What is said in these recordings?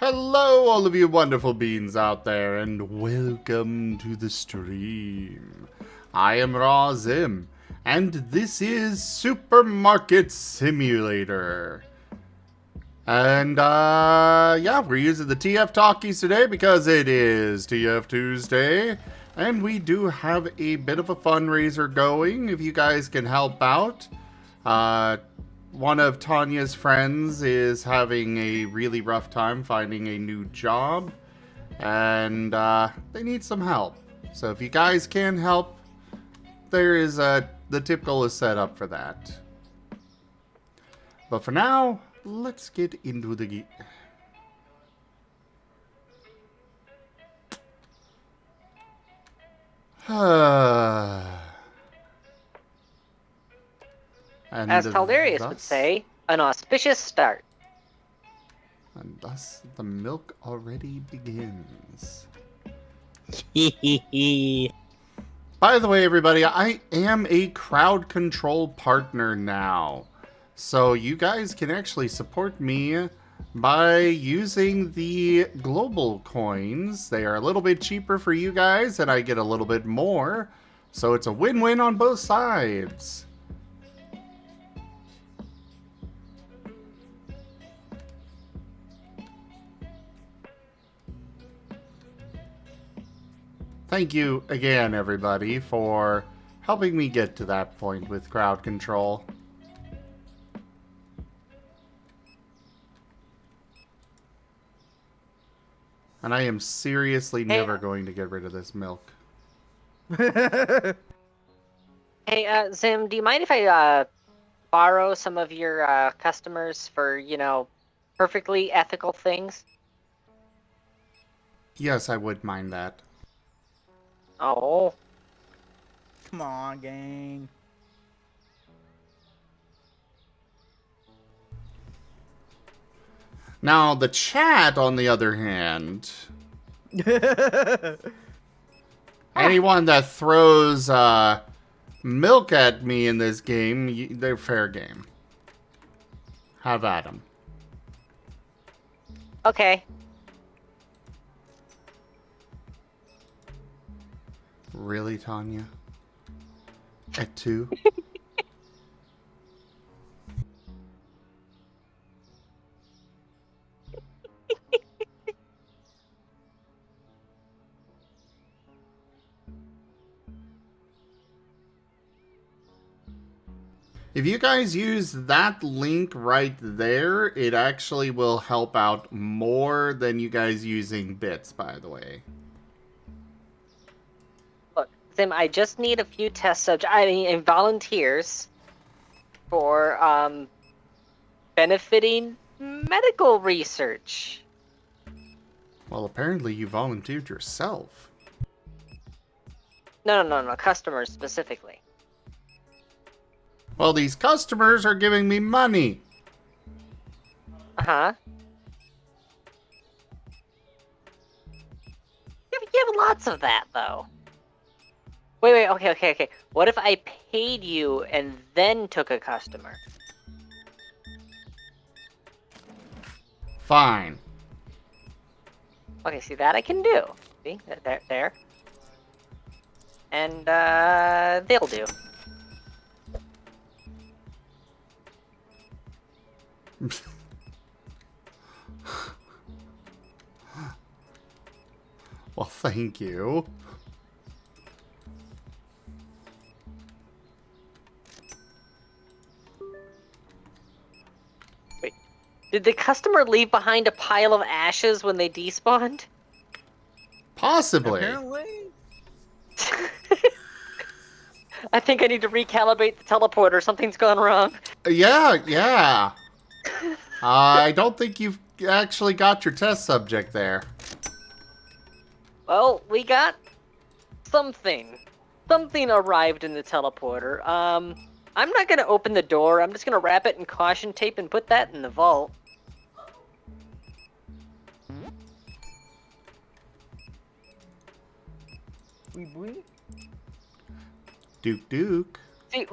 Hello, all of you wonderful beings out there, and welcome to the stream. I am Raw Zim, and this is Supermarket Simulator. And, yeah, we're using the TF Talkies today because it is TF Tuesday. And we do have a bit of a fundraiser going, if you guys can help out. One of Tanya's friends is having a really rough time finding a new job. And, they need some help. So if you guys can help, there is, the tip goal is set up for that. But for now, let's get into the and As Taldarius would say, an auspicious start. And thus the milk already begins. By the way, everybody, I am a crowd control partner now. So you guys can actually support me by using the global coins. They are a little bit cheaper for you guys, and I get a little bit more. So it's a win-win on both sides. Thank you again, everybody, for helping me get to that point with crowd control. And I am seriously never going to get rid of this milk. Hey, Zim, do you mind if I borrow some of your customers for, perfectly ethical things? Yes, I would mind that. Oh. Come on, gang. Now, the chat, on the other hand, anyone that throws milk at me in this game, they're fair game. Have at 'em. Okay. Really, Tanya? At 2? If you guys use that link right there, it actually will help out more than you guys using bits, by the way. Look, Zim, I just need a few test subjects, and volunteers for, benefiting medical research. Well, apparently you volunteered yourself. No, customers specifically. Well, these customers are giving me money. Uh-huh. You have lots of that, though. Wait, okay. What if I paid you and then took a customer? Fine. Okay, see, that I can do. See? There. And, they'll do. Well, thank you. Wait, did the customer leave behind a pile of ashes when they despawned? Possibly. Apparently. I think I need to recalibrate the teleporter. Something's gone wrong. Yeah. I don't think you've actually got your test subject there. Well, we got something. Something arrived in the teleporter. I'm not gonna open the door. I'm just gonna wrap it in caution tape and put that in the vault. We. Duke. See,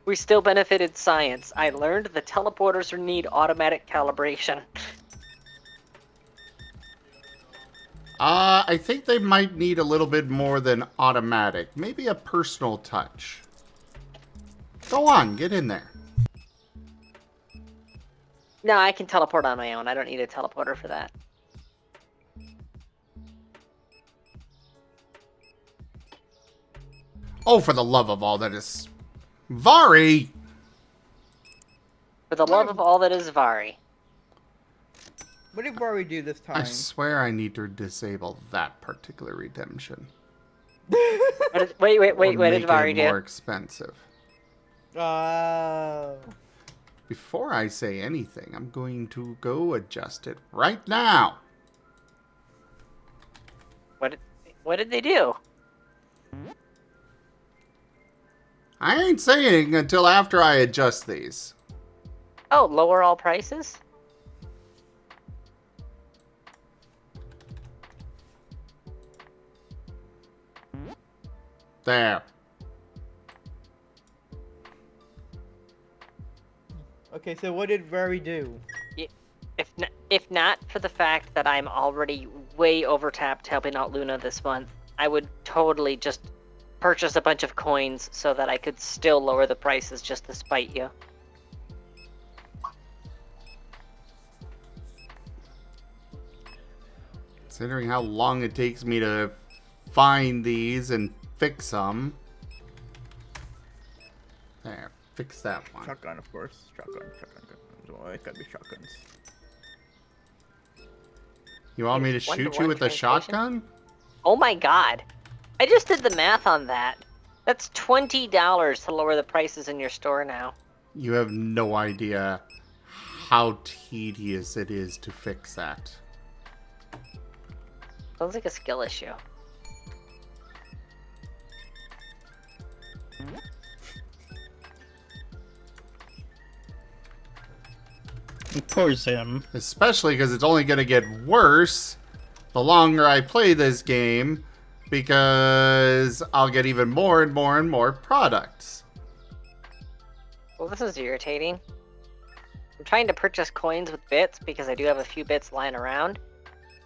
we still benefited science. I learned the teleporters need automatic calibration. I think they might need a little bit more than automatic. Maybe a personal touch. Go on, get in there. No, I can teleport on my own. I don't need a teleporter for that. Oh, for the love of all that is... Vari! For the love of all that is Vari. What did Furry do this time? I swear I need to disable that particular redemption. Wait, Or what make did Vari it more do? expensive. Oh. Before I say anything, I'm going to go adjust it right now. What did they do? I ain't saying until after I adjust these. Oh, lower all prices? There. Okay, so what did Furry do? If not for the fact that I'm already way overtapped helping out Luna this month, I would totally just purchase a bunch of coins so that I could still lower the prices just to spite you. Considering how long it takes me to find these and fix them. There, fix that one. Shotgun, of course. Shotgun. Oh, it's gotta be shotguns. You want me to One-to-one shoot you with a translation? shotgun? Oh my god. I just did the math on that. That's $20 to lower the prices in your store now. You have no idea how tedious it is to fix that. Sounds like a skill issue. Poor Zim. Especially because it's only going to get worse the longer I play this game, because I'll get even more and more and more products. Well, this is irritating. I'm trying to purchase coins with bits because I do have a few bits lying around.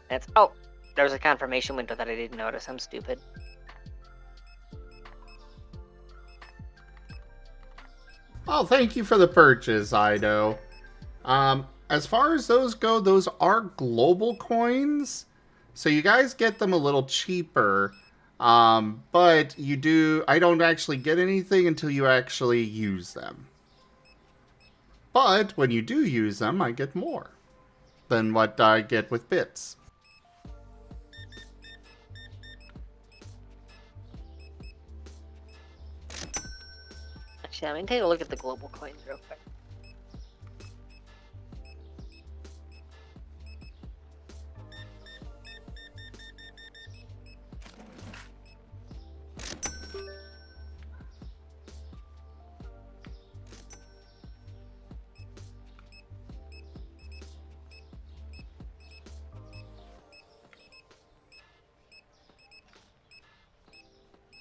And it's... Oh! There's a confirmation window that I didn't notice. I'm stupid. Well, thank you for the purchase, Ido. As far as those go, those are global coins. So you guys get them a little cheaper. But I don't actually get anything until you actually use them. But when you do use them, I get more than what I get with bits. Actually, I'm gonna take a look at the global coins real quick.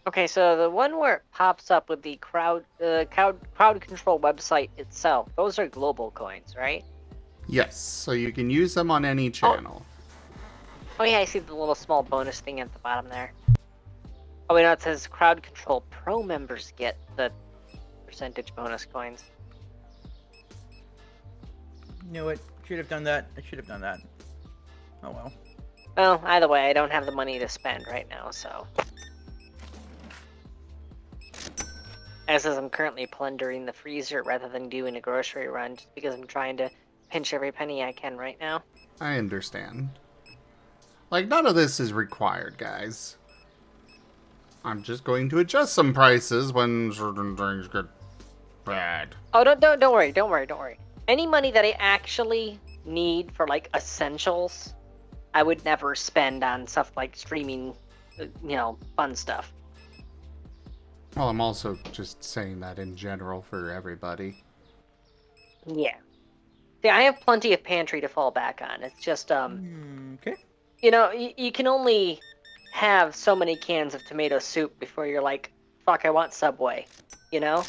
Okay, so the one where it pops up with the crowd control website itself, those are global coins, right? Yes, so you can use them on any channel. Oh yeah, I see the little small bonus thing at the bottom there. Oh wait, no, it says crowd control pro members get the percentage bonus coins. You know what? Should have done that. I should have done that. Oh well. Well, either way, I don't have the money to spend right now, so... As I'm currently plundering the freezer rather than doing a grocery run, just because I'm trying to pinch every penny I can right now. I understand. Like, none of this is required, guys. I'm just going to adjust some prices when certain things get bad. Oh, don't worry. Any money that I actually need for, like, essentials, I would never spend on stuff like streaming, fun stuff. Well, I'm also just saying that in general for everybody. Yeah. See, I have plenty of pantry to fall back on. It's just, Okay. you can only have so many cans of tomato soup before you're like, fuck, I want Subway, you know?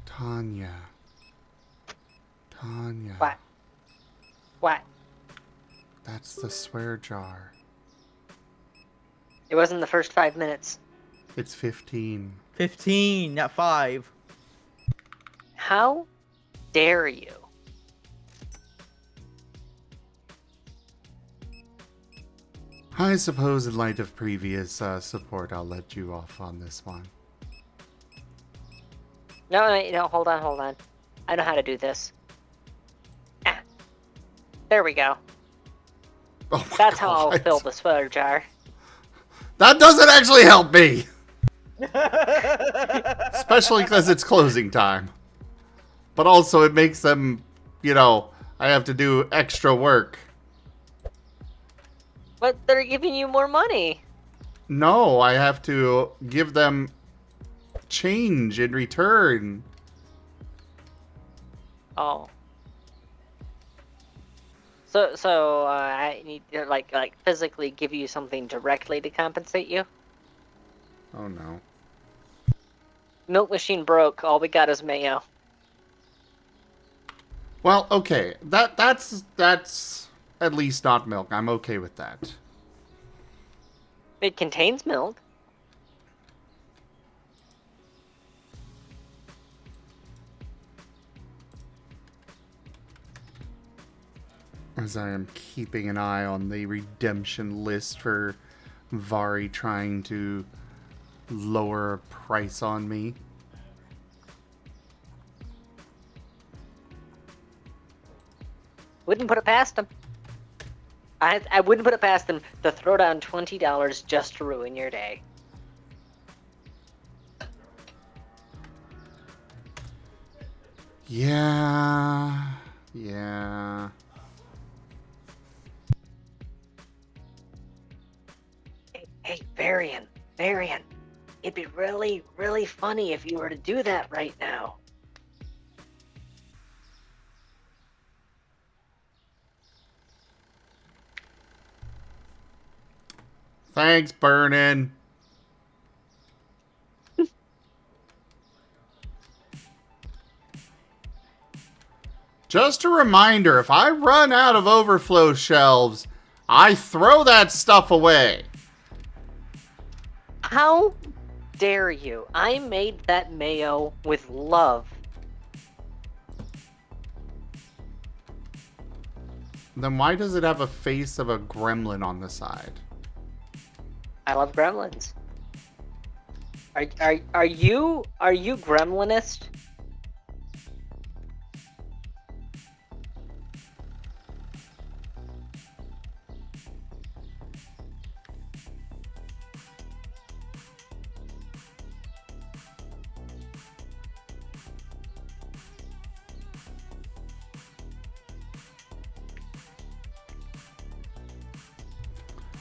Tanya. What? That's the swear jar. It wasn't the first 5 minutes. It's 15. 15, not 5. How dare you? I suppose in light of previous support, I'll let you off on this one. No, hold on. I know how to do this. Ah, there we go. Oh my That's how I'll God. fill the sweater jar. That doesn't actually help me! Especially because it's closing time. But also it makes them, you know, I have to do extra work. But they're giving you more money. No, I have to give them change in return. Oh. So I need to like physically give you something directly to compensate you. Oh no. Milk machine broke. All we got is mayo. Well, okay. That's at least not milk. I'm okay with that. It contains milk. As I am keeping an eye on the redemption list for Vari trying to lower a price on me. Wouldn't put it past them. I wouldn't put it past them to throw down $20 just to ruin your day. Yeah. Yeah. Hey, Varian. It'd be really, really funny if you were to do that right now. Thanks, Burnin. Just a reminder, if I run out of overflow shelves, I throw that stuff away. How dare you? I made that mayo with love. Then why does it have a face of a gremlin on the side? I love gremlins. Are you gremlinist?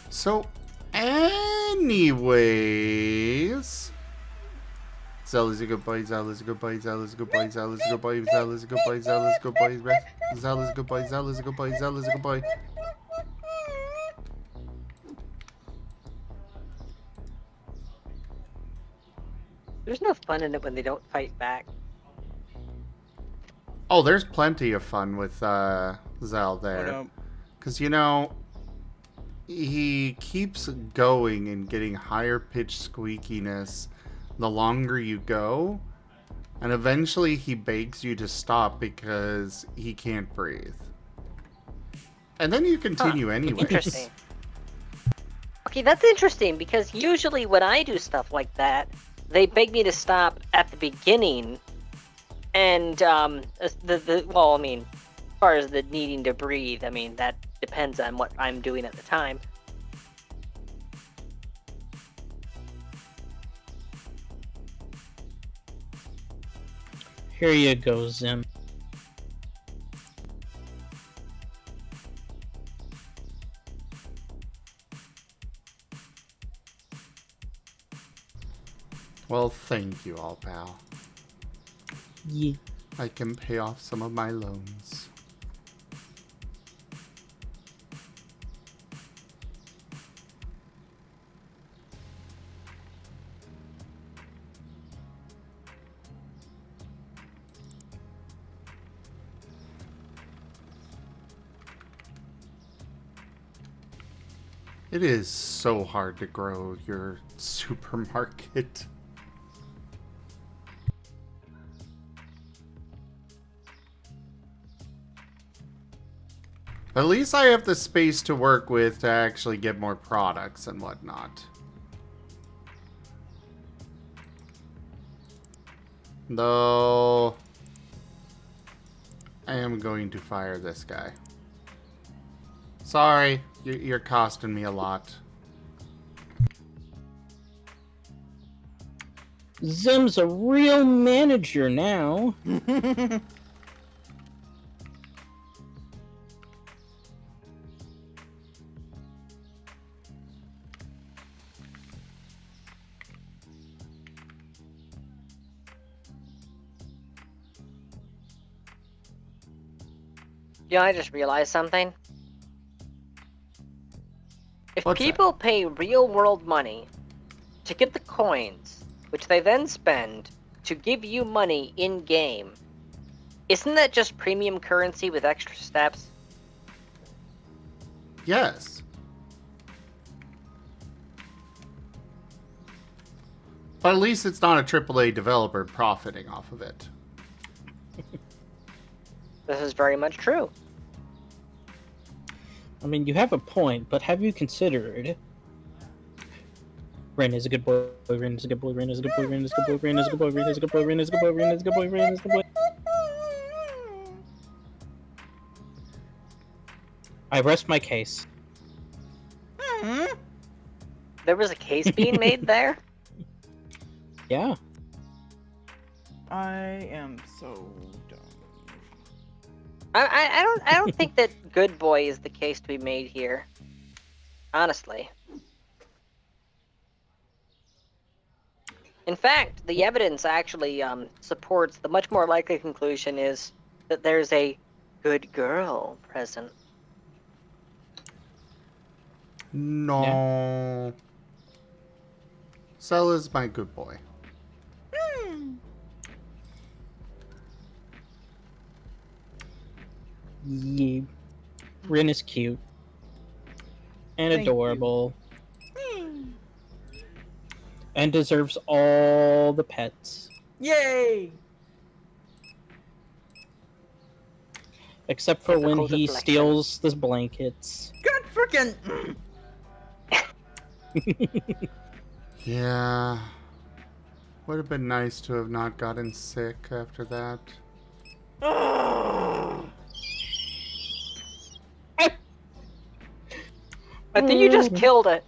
So, anyways... Zella's a good boy, Zella's a good boy, Zella's a good boy, Zella's a good boy, Zella's a good boy, Zella's a good boy, Zella's a good boy, Zella's a good boy, Zella's a good boy. There's no fun in it when they don't fight back. Oh, there's plenty of fun with Zell there. Because, you know, he keeps going and getting higher pitched squeakiness the longer you go. And eventually he begs you to stop because he can't breathe. And then you continue anyways. Interesting. Okay, that's interesting because usually when I do stuff like that, they beg me to stop at the beginning. And well, I mean, as far as the needing to breathe, I mean, that depends on what I'm doing at the time. Here you go, Zim. Well, thank you all, pal. Yeah. I can pay off some of my loans. It is so hard to grow your supermarket. At least I have the space to work with to actually get more products and whatnot. Though, I am going to fire this guy. Sorry, you're costing me a lot. Zim's a real manager now. Yeah, I just realized something. If What's that? people pay real world money to get the coins, which they then spend to give you money in game, isn't that just premium currency with extra steps? Yes. But at least it's not a AAA developer profiting off of it. This is very much true. I mean, you have a point, but have you considered? Ren is a good boy. Ren is a good boy. Ren is a good boy. Ren is a good boy. Ren is a good boy. Ren is a good boy. Ren is a good boy. Ren is a good boy. Ren is a good boy. I rest my case. There was a case being made there? Yeah. I am so dumb. I don't think that good boy is the case to be made here. Honestly. In fact, the evidence actually supports the much more likely conclusion is that there's a good girl present. No. Cell is my good boy. Yeah. Ren is cute. And Thank you. adorable. And deserves all the pets. Yay! Except for when Typical he deflection. steals the blankets. God frickin'! Yeah. Would have been nice to have not gotten sick after that. I think you just killed it.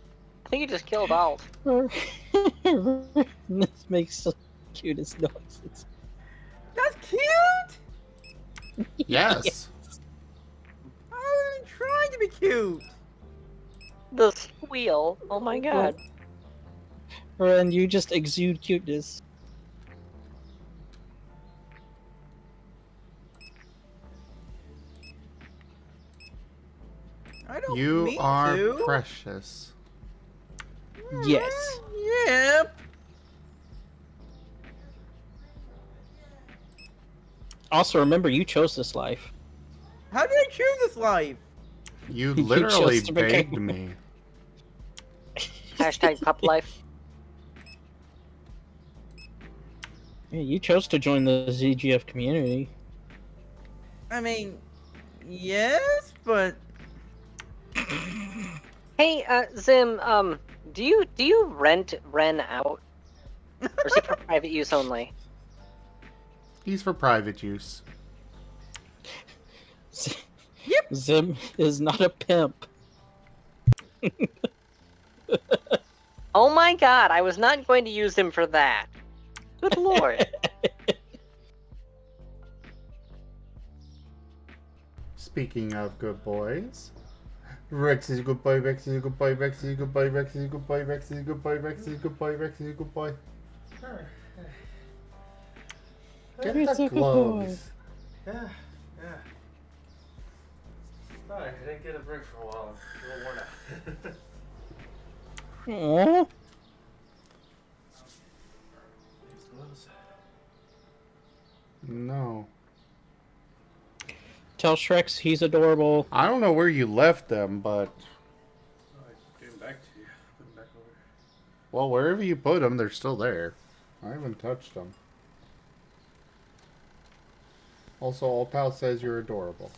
I think you just killed Alt. This makes the cutest noises. That's cute! Yes. I wasn't trying to be cute! The squeal. Oh my god. Ren, you just exude cuteness. I don't You mean are to. precious. Yes. Yep. Also, remember, you chose this life. How did I choose this life? You You literally chose to become- begged me. Hashtag pup life. Yeah, you chose to join the ZGF community. I mean, yes, but Hey, Zim, do you rent Ren out? Or is it for private use only? He's for private use. Yep. Zim is not a pimp. Oh my god, I was not going to use him for that. Good lord. Speaking of good boys, Rex is a good boy, Rex is a good boy, Rex is a good boy, Rex is a good boy, Rex is a good boy, Rex is a good boy, Rex is a good boy. Get Rex is the a good boy. gloves. Yeah. Sorry, I didn't get a break for a while. I'm a little worn out. Aww. These gloves. No. Tell Shrek he's adorable. I don't know where you left them, but I gave them Well, wherever you put them, they're still there. I haven't touched them. Also, Old Pal says you're adorable.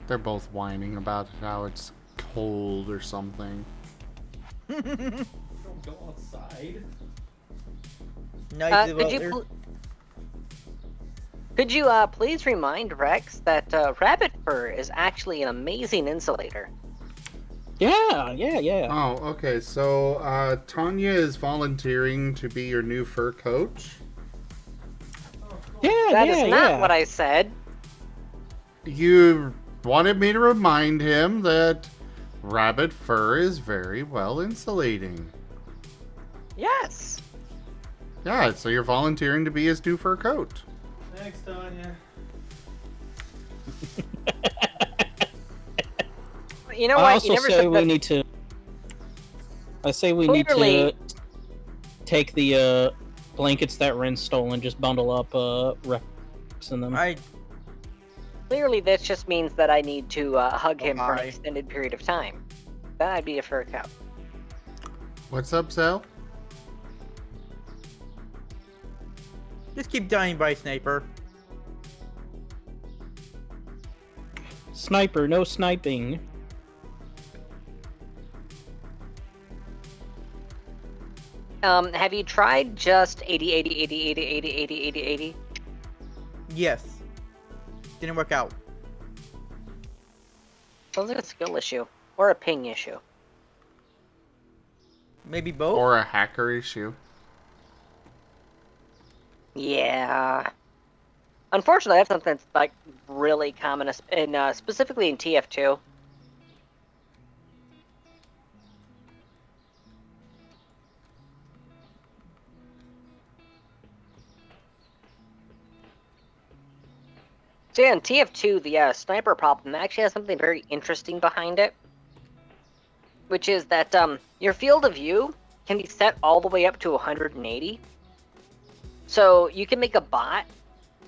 They're both whining about how it's cold or something. Don't go outside. Nice could you please remind Rex that rabbit fur is actually an amazing insulator? Yeah. Oh, okay. So, Tanya is volunteering to be your new fur coach. That is not what I said. You wanted me to remind him that rabbit fur is very well insulating. Yes. Yeah, so you're volunteering to be his new fur coat. Thanks, Tanya. You know I what? also You never say said we that. need to. I say we need Clearly- to take the blankets that Ren stole and just bundle up Rex in them. Clearly, this just means that I need to hug him for an Bye. extended period of time. That'd be a fur coat. What's up, Zell? Just keep dying by sniper. Sniper, no sniping. Have you tried just 80, 80, 80, 80, 80, 80, 80, 80? Yes. Didn't work out. Sounds like a skill issue. Or a ping issue. Maybe both? Or a hacker issue. Yeah. Unfortunately, I have something that's like really common, specifically in TF2. So yeah, in TF2, the sniper problem actually has something very interesting behind it, which is that your field of view can be set all the way up to 180. So you can make a bot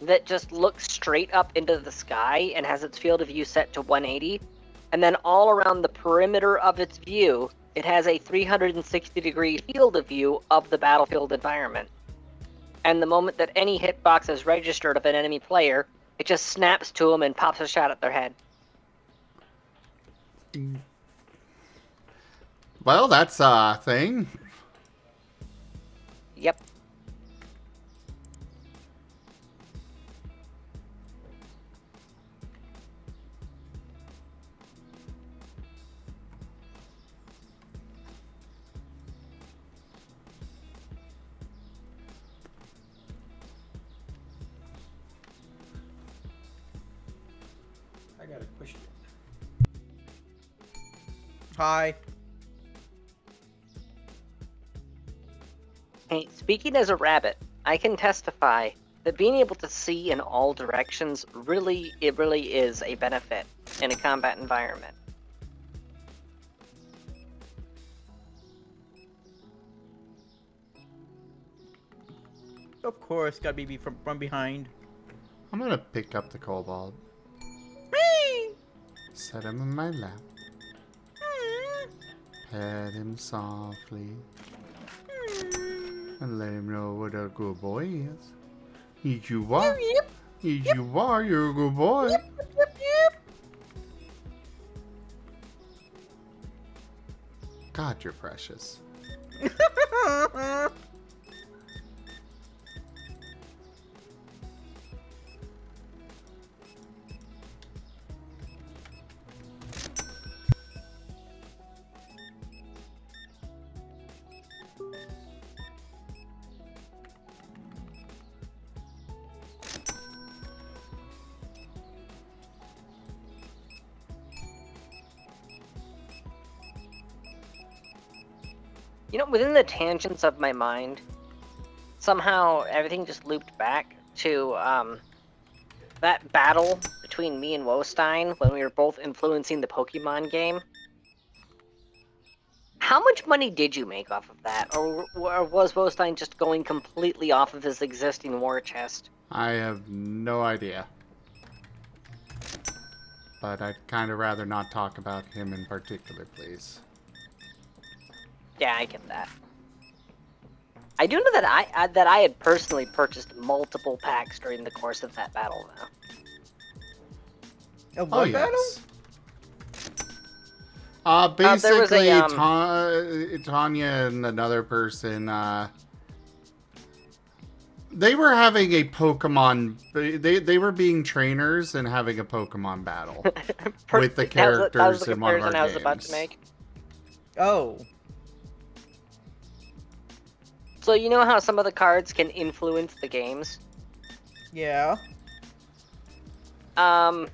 that just looks straight up into the sky and has its field of view set to 180, and then all around the perimeter of its view, it has a 360-degree field of view of the battlefield environment. And the moment that any hitbox is registered of an enemy player, it just snaps to them and pops a shot at their head. Well, that's a thing. Yep. I got a question. Hi. Hey, speaking as a rabbit, I can testify that being able to see in all directions really is a benefit in a combat environment. Of course, gotta be from behind. I'm gonna pick up the kobold. Set him in my lap. Pet him softly. And let him know what a good boy is. Yes, you are. Yes, you are. You're a good boy. God, you're precious. You know, within the tangents of my mind, somehow everything just looped back to that battle between me and Wostein when we were both influencing the Pokemon game. How much money did you make off of that? Or was Wostein just going completely off of his existing war chest? I have no idea. but I'd kind of rather not talk about him in particular, please. Yeah, I get that. I do know that I had personally purchased multiple packs during the course of that battle, though. A what battle? There was Basically, a, Tanya and another person, they were having a Pokemon. They were being trainers and having a Pokemon battle with the characters that was the in one of our comparison I was about games. to make. Oh. So you know how some of the cards can influence the games? Yeah. I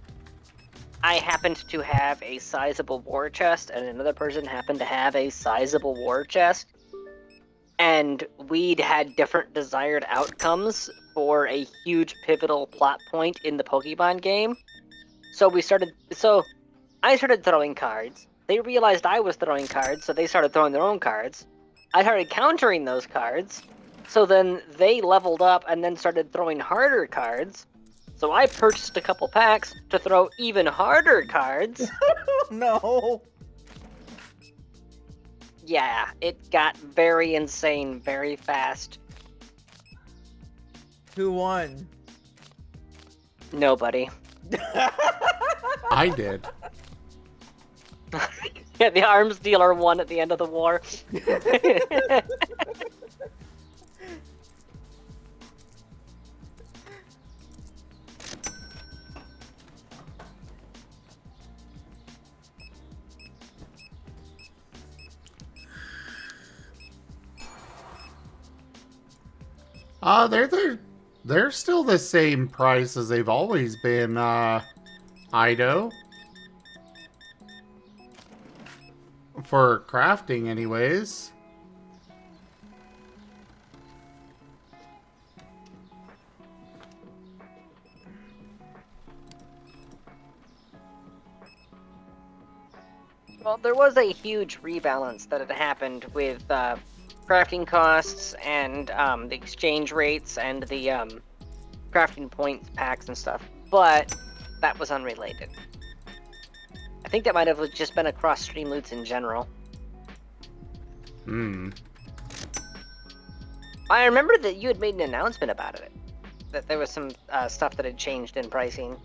happened to have a sizable war chest, and another person happened to have a sizable war chest. And we'd had different desired outcomes for a huge pivotal plot point in the Pokemon game. So I started throwing cards. They realized I was throwing cards, so they started throwing their own cards. I started countering those cards. So then they leveled up and then started throwing harder cards. So I purchased a couple packs to throw even harder cards. No. Yeah, it got very insane very fast. Who won? Nobody. I did. Yeah, the arms dealer won at the end of the war. They're still the same price as they've always been, Ido. For crafting, anyways. Well, there was a huge rebalance that had happened with crafting costs and the exchange rates and the crafting points packs and stuff, but that was unrelated. I think that might have just been across stream loots in general. I remember that you had made an announcement about it, that there was some stuff that had changed in pricing.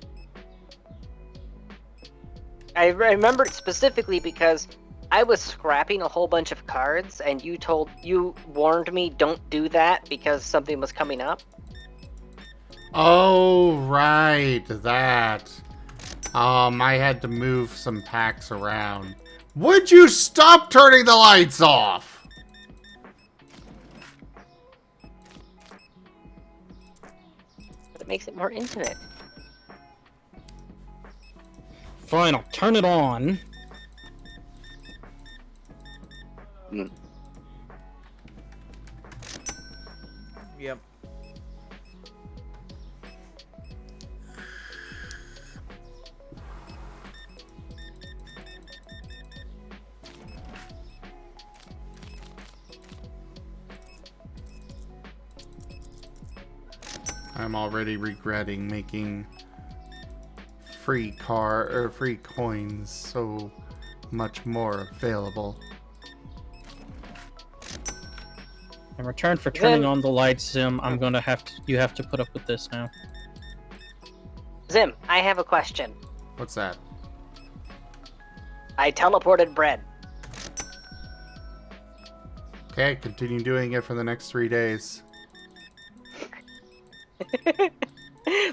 I remember it specifically because I was scrapping a whole bunch of cards, and you warned me don't do that because something was coming up. Oh, right, that. I had to move some packs around. Would you stop turning the lights off? But it makes it more intimate. Fine, I'll turn it on. Yep. I'm already regretting making free coins so much more available. In return for turning on the lights, Zim, you have to put up with this now. Zim, I have a question. What's that? I teleported bread. Okay, continue doing it for the next 3 days.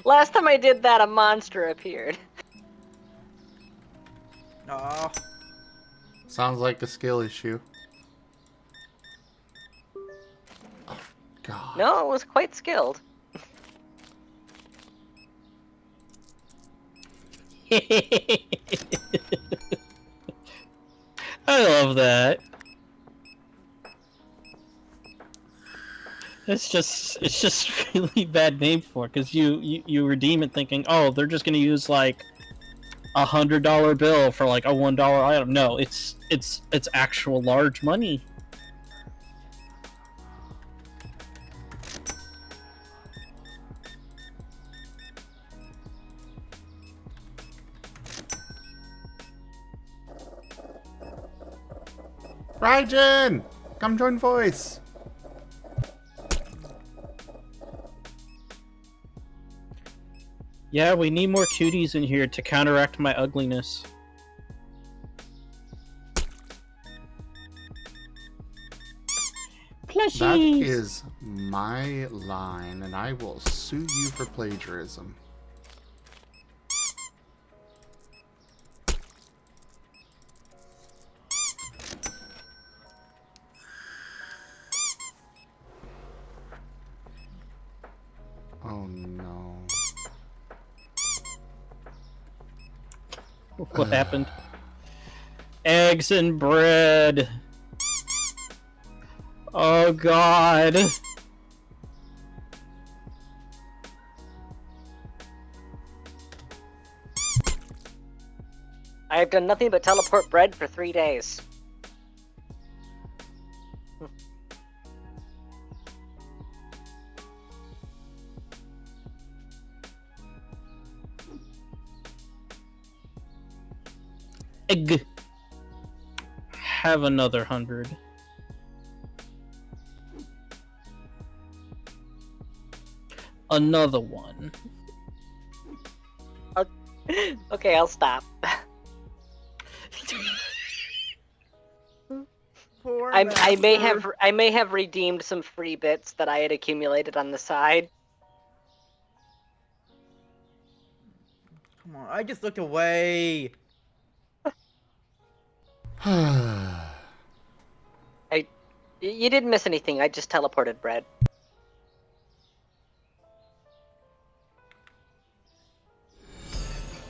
Last time I did that, a monster appeared. Aw. Sounds like a skill issue. Oh, God. No, it was quite skilled. I love that. It's just really bad name for it, because you redeem it thinking, oh, they're just gonna use like $100 bill for like a $1 item. No, it's actual large money. Raijin! Come join voice! Yeah, we need more cuties in here to counteract my ugliness. That Plushies! is my line, and I will sue you for plagiarism. Oh no. What happened? Eggs and bread. Oh god. I have done nothing but teleport bread for 3 days. Egg. Have another 100. Another one. Okay, I'll stop. Poor I master. may have redeemed some free bits that I had accumulated on the side. Come on, I just looked away. You didn't miss anything. I just teleported bread.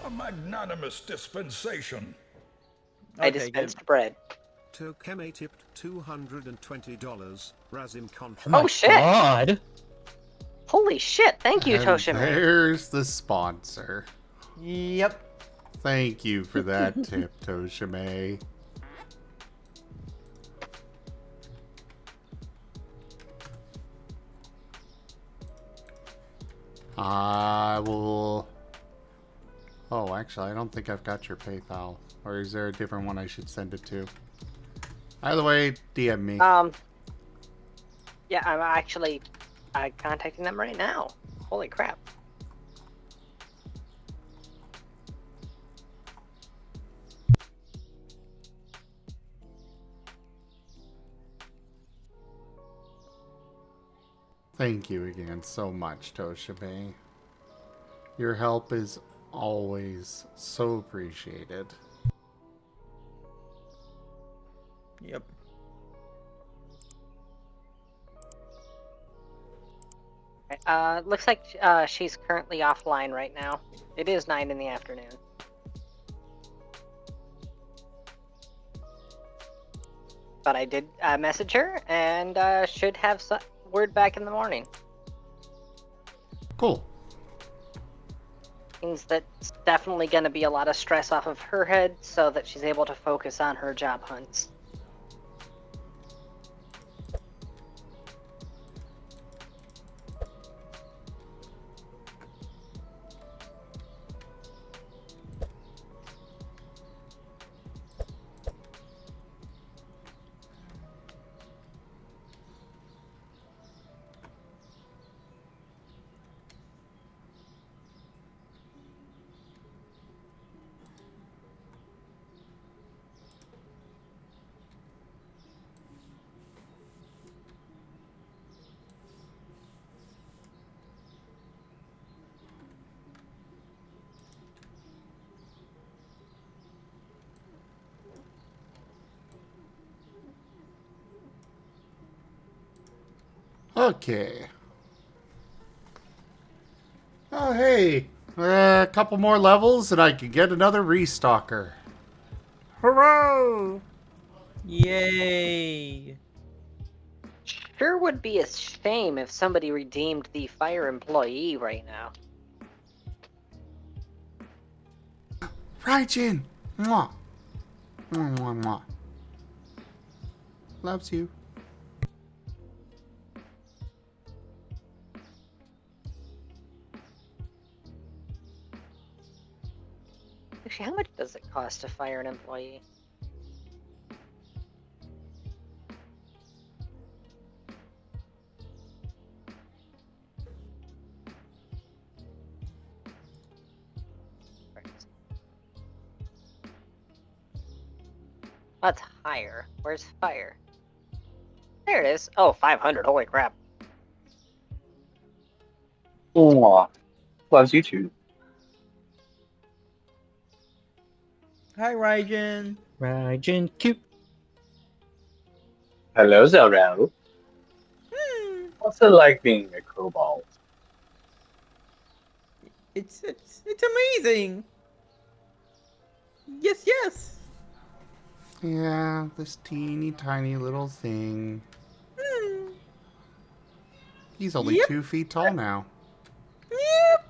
A magnanimous dispensation. I Okay, dispensed bread. Tokeme tipped $220. Razim Oh contra. my Oh, shit. god. Holy shit! Thank you, And Toshime. there's the sponsor. Yep. Thank you for that tip, Toshime. I will... Oh, actually, I don't think I've got your PayPal. Or is there a different one I should send it to? Either way, DM me. Yeah, I'm actually contacting them right now. Holy crap. Thank you again so much, Toshime. Your help is always so appreciated. Yep. Looks like she's currently offline right now. It is 9 in the afternoon. But I did message her, and should have word back in the morning. Cool. Means that's definitely going to be a lot of stress off of her head, so that she's able to focus on her job hunts. Okay. Oh, hey. A couple more levels and I can get another restocker. Hooray! Yay. Sure would be a shame if somebody redeemed the fire employee right now. Raijin! Mwah! Mwah, mwah, mwah. Loves you. Actually, how much does it cost to fire an employee? That's higher. Where's fire? There it is. Oh, 500. Holy crap. Aw, loves YouTube. Hi, Raijin. Raijin cute. Hello, Zelro. Hmm. What's it like being a kobold? It's amazing. Yes, yes. Yeah, this teeny tiny little thing. Hmm. He's only Yep. 2 feet tall now. Yep.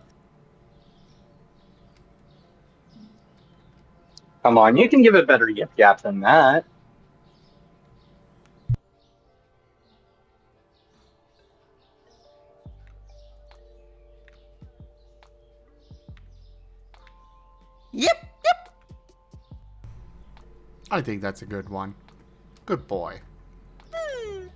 Come on, you can give a better yip yap than that. Yep. Yep. I think that's a good one. Good boy. Hmm.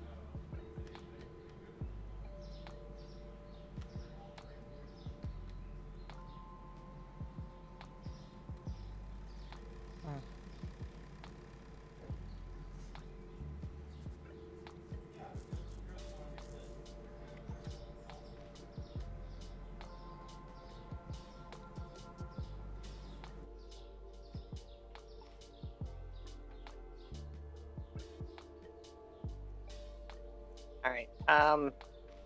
Alright,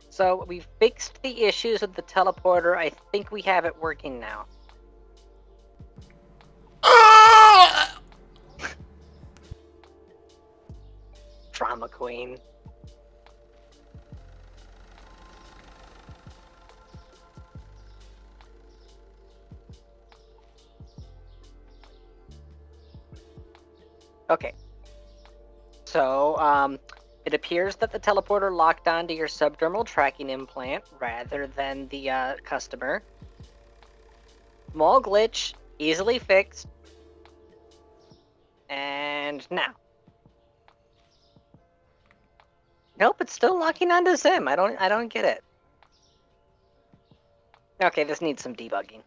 so we've fixed the issues with the teleporter. I think we have it working now. Drama queen. Okay. So, it appears that the teleporter locked onto your subdermal tracking implant rather than the customer. Small glitch, easily fixed. And now. Nope, it's still locking onto Zim. I don't get it. Okay, this needs some debugging.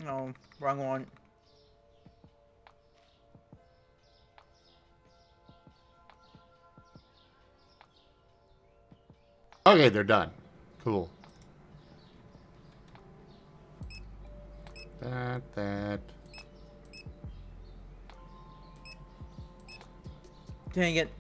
No, wrong one. Okay, they're done. Cool. That. Dang it.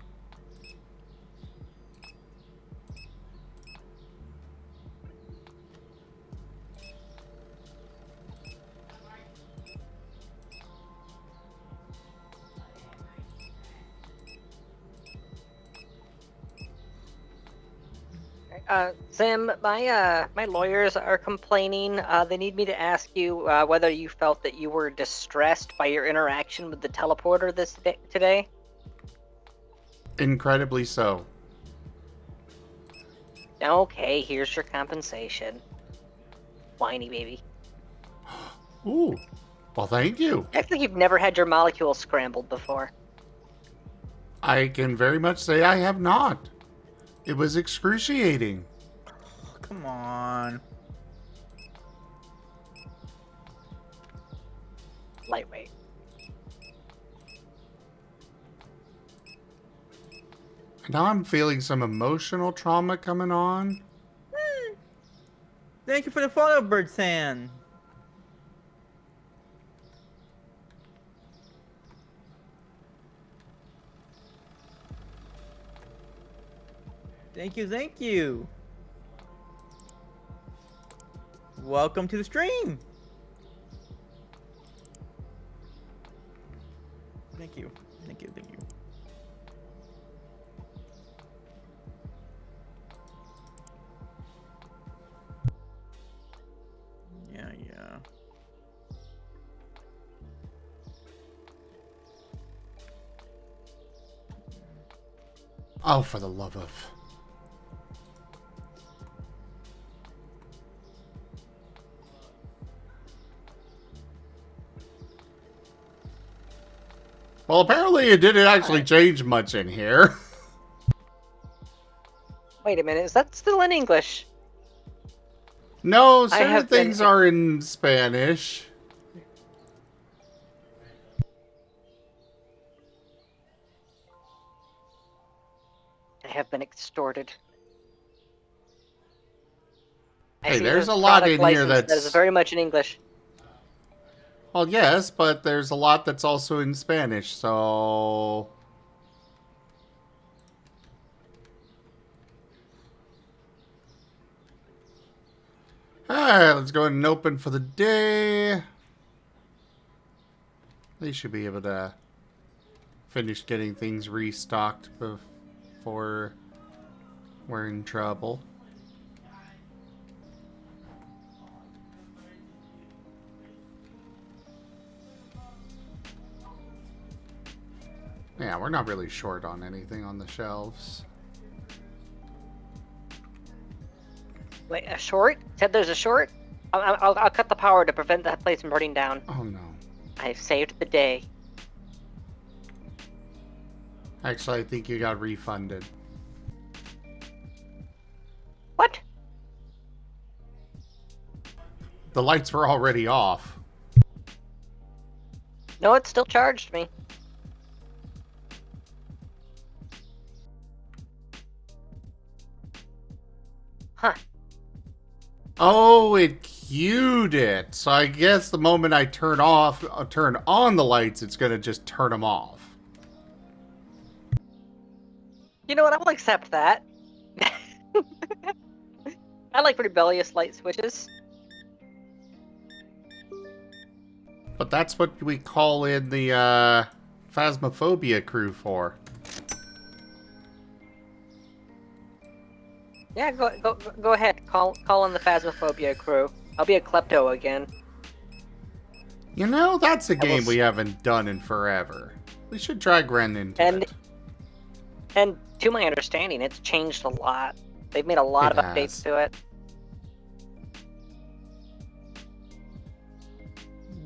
Zim, my lawyers are complaining. They need me to ask you whether you felt that you were distressed by your interaction with the teleporter today. Incredibly so. Okay, here's your compensation. Whiny baby. Ooh. Well, thank you. Act like you've never had your molecules scrambled before. I can very much say I have not. It was excruciating. Come on. Lightweight. Now I'm feeling some emotional trauma coming on. Thank you for the follow, Bird San. Thank you, thank you. Welcome to the stream. Thank you, thank you, thank you. Yeah. Oh, for the love of... Well, apparently it didn't actually change much in here. Wait a minute, is that still in English? No, I certain have been- things are in Spanish. have been extorted. I Hey, see there's the a lot product in here license that is that's... very much in English. Well, yes, but there's a lot that's also in Spanish, so... Alright, let's go ahead and open for the day. They should be able to finish getting things restocked before we're in trouble. Yeah, we're not really short on anything on the shelves. Wait, a short? Said there's a short? I'll cut the power to prevent that place from burning down. Oh no. I've saved the day. Actually, I think you got refunded. What? The lights were already off. No, it still charged me. Huh. Oh, it queued it. So I guess the moment I turn on the lights, it's gonna just turn them off. You know what? I'll accept that. I like rebellious light switches. But that's what we call in the Phasmophobia crew for. Yeah, go ahead. Call in the Phasmophobia crew. I'll be a klepto again. You know, that's a game will we haven't done in forever. We should drag Ren into it. And to my understanding, it's changed a lot. They've made a lot It of has. updates to it.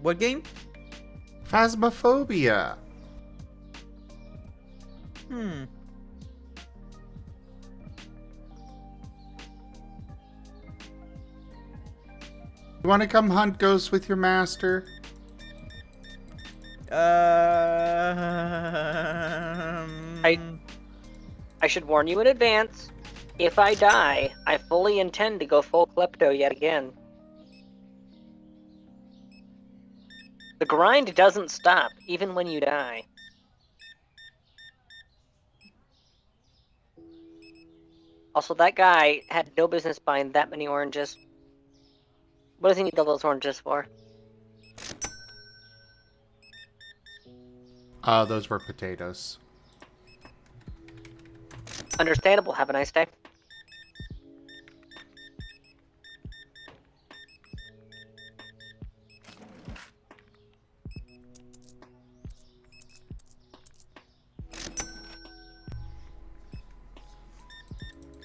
What game? Phasmophobia. Hmm. You want to come hunt ghosts with your master? I should warn you in advance. If I die, I fully intend to go full klepto yet again. The grind doesn't stop, even when you die. Also, that guy had no business buying that many oranges. What does he need all those oranges for? Those were potatoes. Understandable, have a nice day.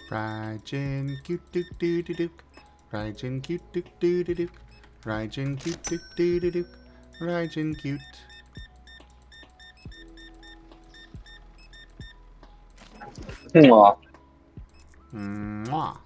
Raijin cute dook doo doo dook. Raijin cute dook doo doo dook. Raijin cute dook doo doo dook. Raijin cute. Mwah. Mwah.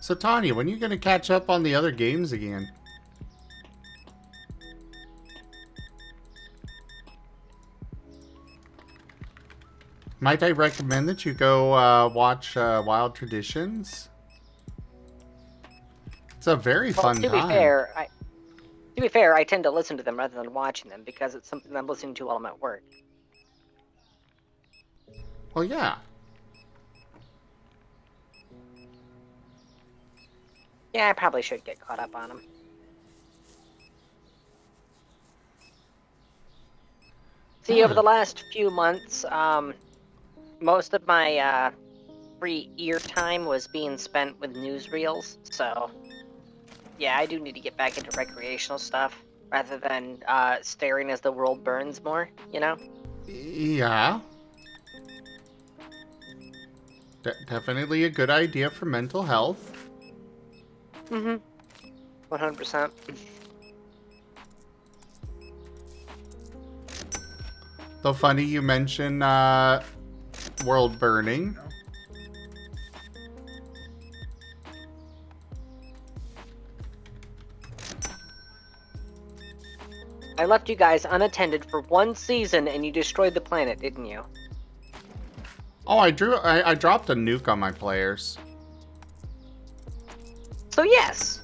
So Tanya, when are you gonna catch up on the other games again? Might I recommend that you go watch Wild Traditions? It's a very fun To time. be fair, I tend to listen to them rather than watching them because it's something I'm listening to while I'm at work. Well, yeah. Yeah, I probably should get caught up on them. See, over the last few months, most of my free ear time was being spent with newsreels, so yeah, I do need to get back into recreational stuff rather than staring as the world burns more, you know? Yeah. Definitely a good idea for mental health. 100%. Though funny you mention world burning. I left you guys unattended for 1 season and you destroyed the planet, didn't you? Oh, I dropped a nuke on my players. So yes,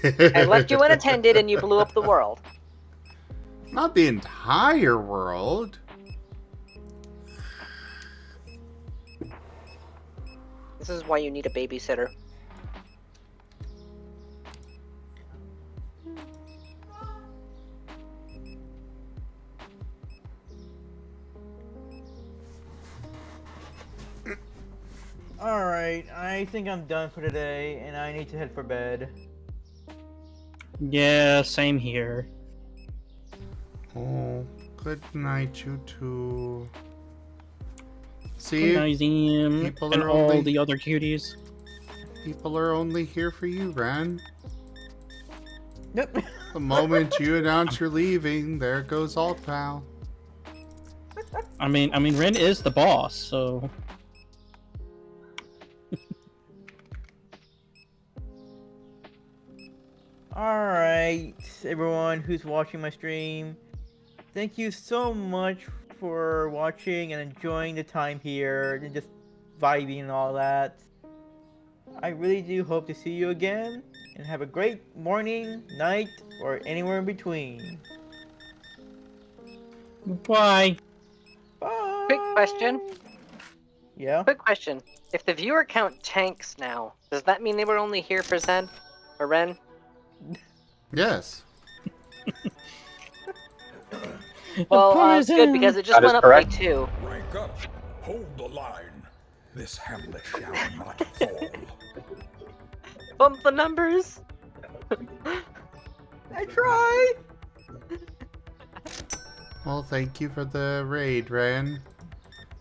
I left you unattended and you blew up the world. Not the entire world. This is why you need a babysitter. Alright, I think I'm done for today, and I need to head for bed. Yeah, same here. Oh, good night, you two. See, Good night, Zim, people and are all only- the other cuties. people are only here for you, Ren. Nope. The moment you announce you're leaving, there goes Alt Pal. I mean, Ren is the boss, so Alright, everyone who's watching my stream, thank you so much for watching and enjoying the time here and just vibing and all that. I really do hope to see you again, and have a great morning, night, or anywhere in between. bye. Bye! Quick question. Yeah? Quick question. If the viewer count tanks now, does that mean they were only here for Zen? Or Ren? Yes. Well, it's good because it just That is went up correct. by 2. Rank up. Hold the line. This hamlet shall not fall. Bump the numbers! I tried! Well, thank you for the raid, Ren.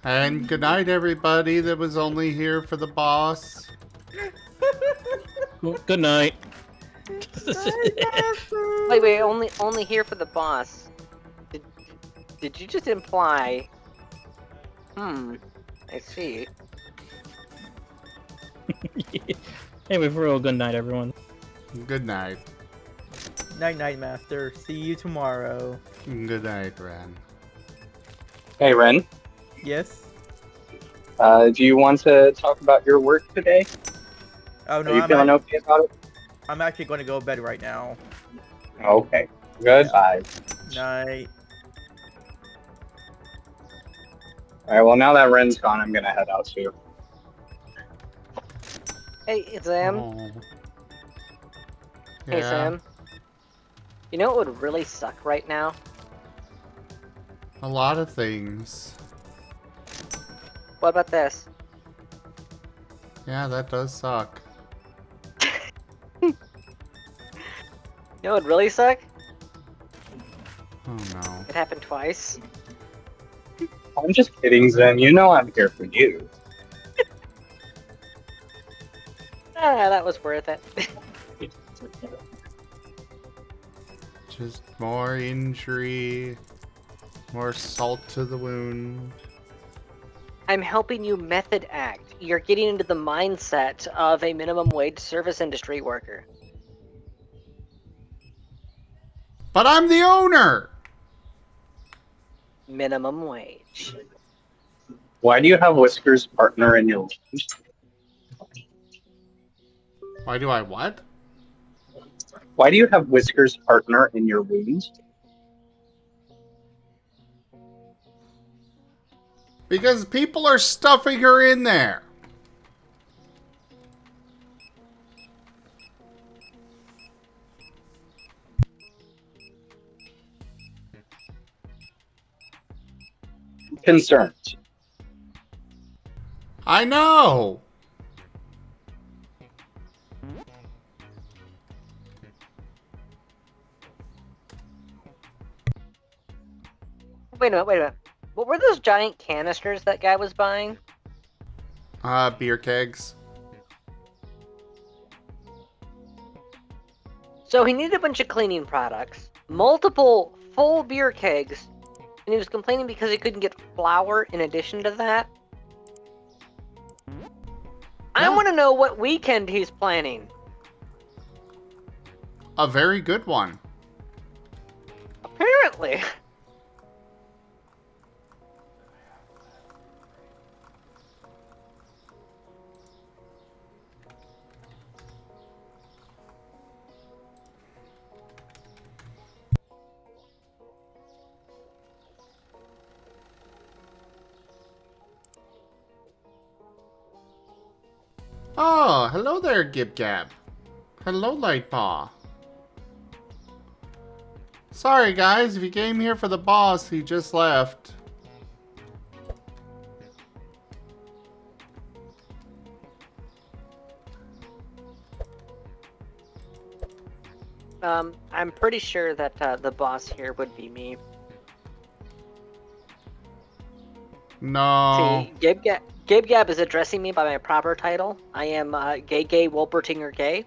And good night, everybody that was only here for the boss. Well, good night. Wait, only here for the boss. Did you just imply... I see. Anyway, for real, good night, everyone. Good night. Night, night, master. See you tomorrow. Good night, Ren. Hey, Ren. Yes? Do you want to talk about your work today? Oh no, Are you feeling okay about it? I'm actually going to go to bed right now. Okay. Goodbye. Night. Alright, well, now that Ren's gone, I'm gonna head out too. Hey, Sam. Oh. Hey, Yeah. Sam. You know what would really suck right now? A lot of things. What about this? Yeah, that does suck. You know what would really suck? Oh no. It happened twice. I'm just kidding, Zen. You know I'm here for you. Ah, that was worth it. Just more injury. More salt to the wound. I'm helping you method act. You're getting into the mindset of a minimum wage service industry worker. But I'm the owner! Minimum wage. Why do you have Whisker's partner in your wound? Why do I what? Why do you have Whisker's partner in your wounds? Because people are stuffing her in there. Concerned. I know. Wait a minute. What were those giant canisters that guy was buying? Beer kegs. So he needed a bunch of cleaning products, multiple full beer kegs, and he was complaining because he couldn't get flour in addition to that. I Yeah. want to know what weekend he's planning. A very good one. Apparently. Oh, hello there, Gib Gab. Hello, Lightpaw. Sorry, guys, if you came here for the boss, he just left. I'm pretty sure that the boss here would be me. No. See, Gabe Gab is addressing me by my proper title. I am Gay Wolpertinger Gay.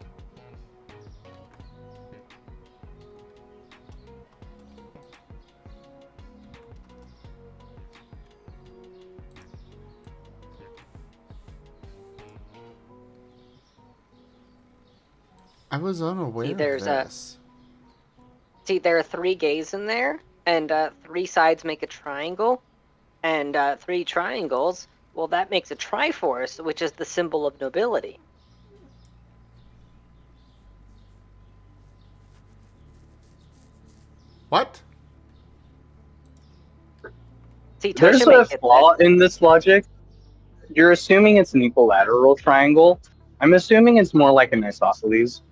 I was unaware of this. See, there are 3 gays in there, and 3 sides make a triangle, and 3 triangles, well, that makes a triforce, which is the symbol of nobility. What? See, There's Tasha a flaw in this logic. You're assuming it's an equilateral triangle. I'm assuming it's more like an isosceles.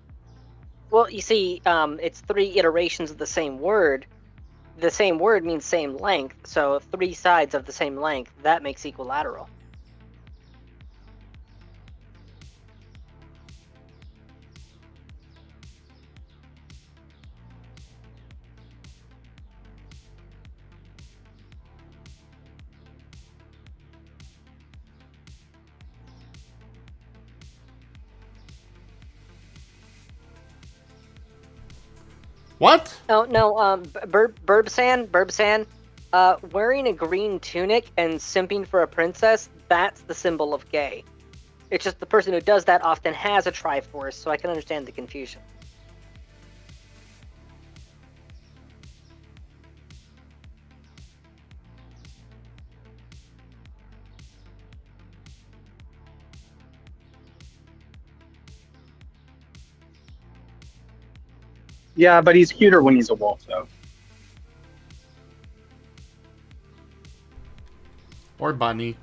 Well, you see, it's 3 iterations of the same word. The same word means same length, so 3 sides of the same length, that makes equilateral. What? Oh, no, Burbsan, wearing a green tunic and simping for a princess, that's the symbol of gay. It's just the person who does that often has a triforce, so I can understand the confusion. Yeah, but he's cuter when he's a wolf, though. Or bunny.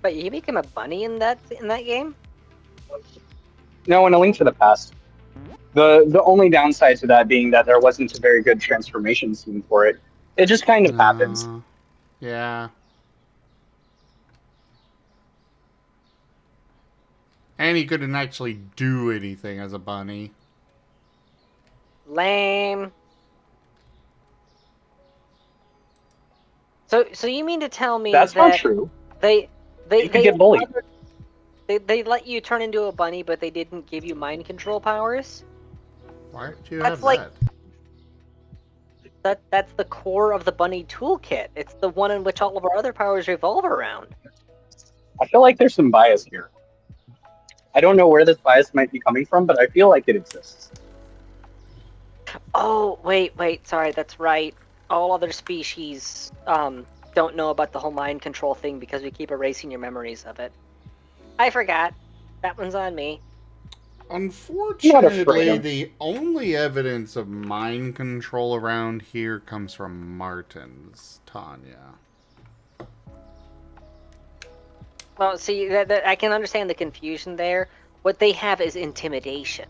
But you become a bunny in that game? No, in A Link to the Past. The only downside to that being that there wasn't a very good transformation scene for it. It just kind of happens. Yeah. And he couldn't actually do anything as a bunny. Lame. So you mean to tell me That's that not true. they You could get bullied. They let you turn into a bunny, but they didn't give you mind control powers? Why did you That's have like- that? That's the core of the bunny toolkit. It's the one in which all of our other powers revolve around. I feel like there's some bias here. I don't know where this bias might be coming from, but I feel like it exists. Oh, wait, sorry, that's right. All other species don't know about the whole mind control thing because we keep erasing your memories of it. I forgot. That one's on me. Unfortunately, the only evidence of mind control around here comes from Marten's, Tanya. Well, see, that I can understand the confusion there. What they have is intimidation.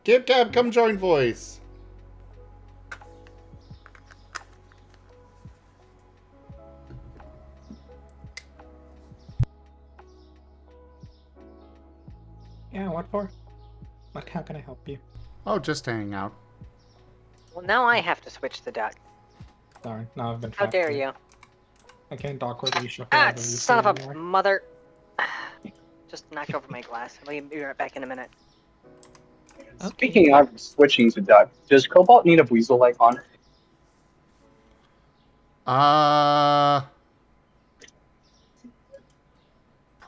Gib Gab, come join voice. Yeah, what for? Like, how can I help you? Oh, just hang out. Well, now I have to switch the duck. Sorry, now I've been How trapped dare here. you? I can't awkwardly shuffle Ah, out of you son of a anymore. mother. Just knocked over my glass. I'll be right back in a minute. Speaking of switching to duck, does Cobalt need a weasel icon?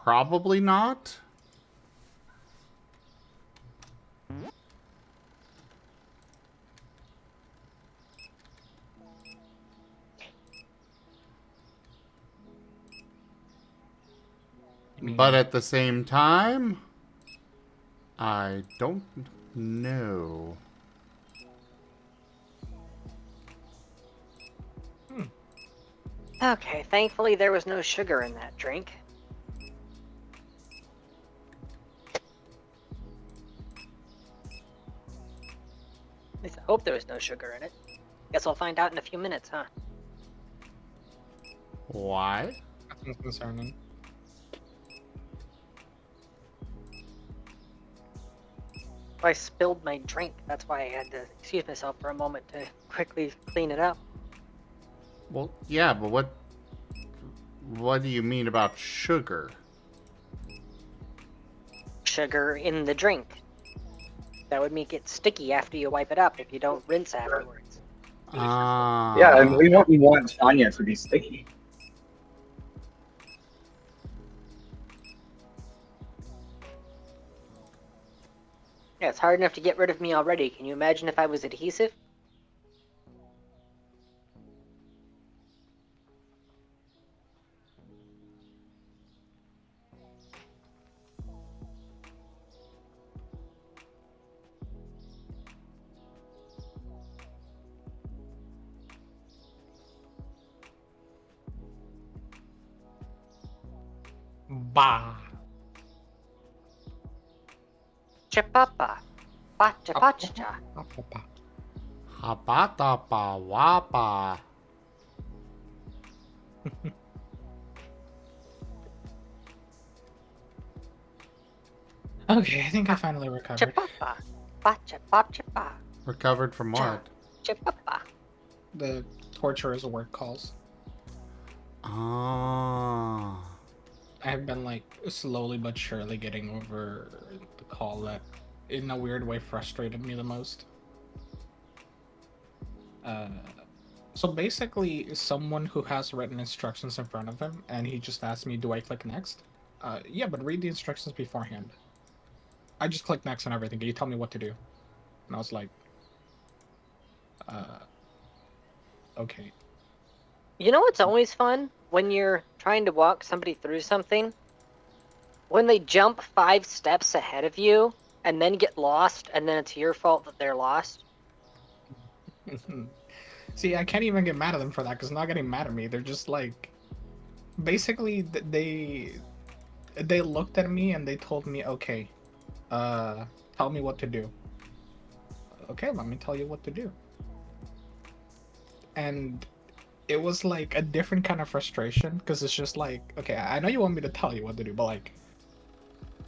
Probably not. But at the same time, I don't know. Okay, thankfully there was no sugar in that drink. At least I hope there was no sugar in it. Guess I'll find out in a few minutes, huh? Why? Nothing's concerning. I spilled my drink. That's why I had to excuse myself for a moment to quickly clean it up. Well, yeah, but what do you mean about sugar? Sugar in the drink. That would make it sticky after you wipe it up if you don't rinse afterwards. Ah. Yeah, and we don't want Tanya to be sticky. Yeah, it's hard enough to get rid of me already. Can you imagine if I was adhesive? Bah. Chipapa. Bacha bacha. Habata pa wapa. Okay, I think I finally recovered. Chipapa. Bacha bacha. Recovered from what? Chipapa. The torturer's work calls. Ah. I've been like slowly but surely getting over the call that in a weird way frustrated me the most. So basically someone who has written instructions in front of him and he just asked me, do I click next? Yeah, but read the instructions beforehand. I just click next and everything. Can you tell me what to do? And I was like, okay. You know what's always fun? When you're trying to walk somebody through something? When they jump 5 steps ahead of you and then get lost, and then it's your fault that they're lost. See, I can't even get mad at them for that because not getting mad at me. They're just like, basically, they looked at me and they told me, okay, tell me what to do. Okay, let me tell you what to do. And it was like a different kind of frustration because it's just like, okay, I know you want me to tell you what to do, but like,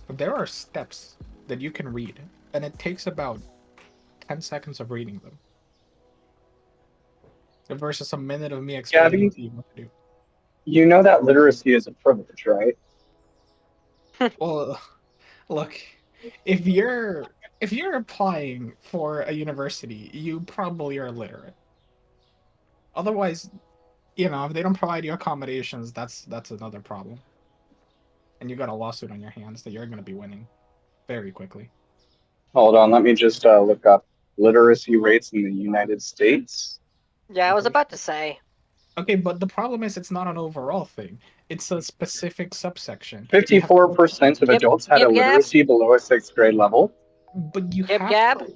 there are steps that you can read, and it takes about 10 seconds of reading them. Versus a minute of me explaining to you what to do. You know that literacy is a privilege, right? Well, look, if you're applying for a university, you probably are illiterate. Otherwise, you know, if they don't provide you accommodations, that's another problem. And you got a lawsuit on your hands that you're going to be winning very quickly. Hold on, let me just look up literacy rates in the United States. Yeah, I was about to say. Okay, but the problem is it's not an overall thing. It's a specific subsection. 54% of adults had a literacy below a 6th grade level. But you Gib have Gab, to,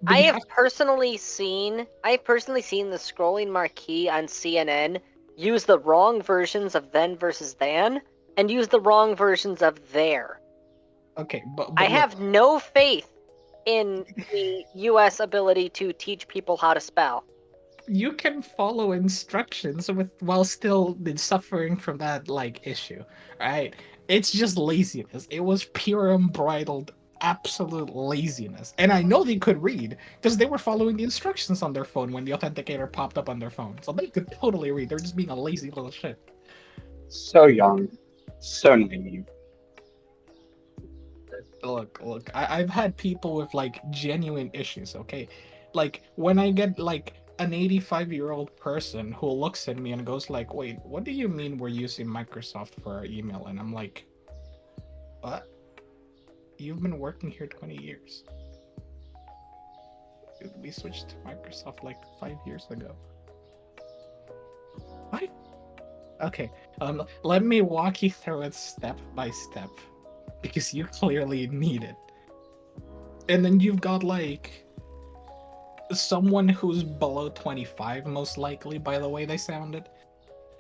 I have personally seen the scrolling marquee on CNN use the wrong versions of then versus than and use the wrong versions of there. Okay, but I look, have no faith in the U.S. ability to teach people how to spell. you can follow instructions while still suffering from that like issue, right? It's just laziness. It was pure unbridled absolute laziness. And I know they could read because they were following the instructions on their phone when the authenticator popped up on their phone. So they could totally read. They're just being a lazy little shit. So young, so naive. Look, I've had people with like genuine issues, okay? Like when I get like an 85-year-old person who looks at me and goes like, "Wait, what do you mean we're using Microsoft for our email?" And I'm like, "What? You've been working here 20 years. We switched to Microsoft like 5 years ago." What? Okay, let me walk you through it step by step because you clearly need it. And then you've got like someone who's below 25, most likely, by the way they sounded,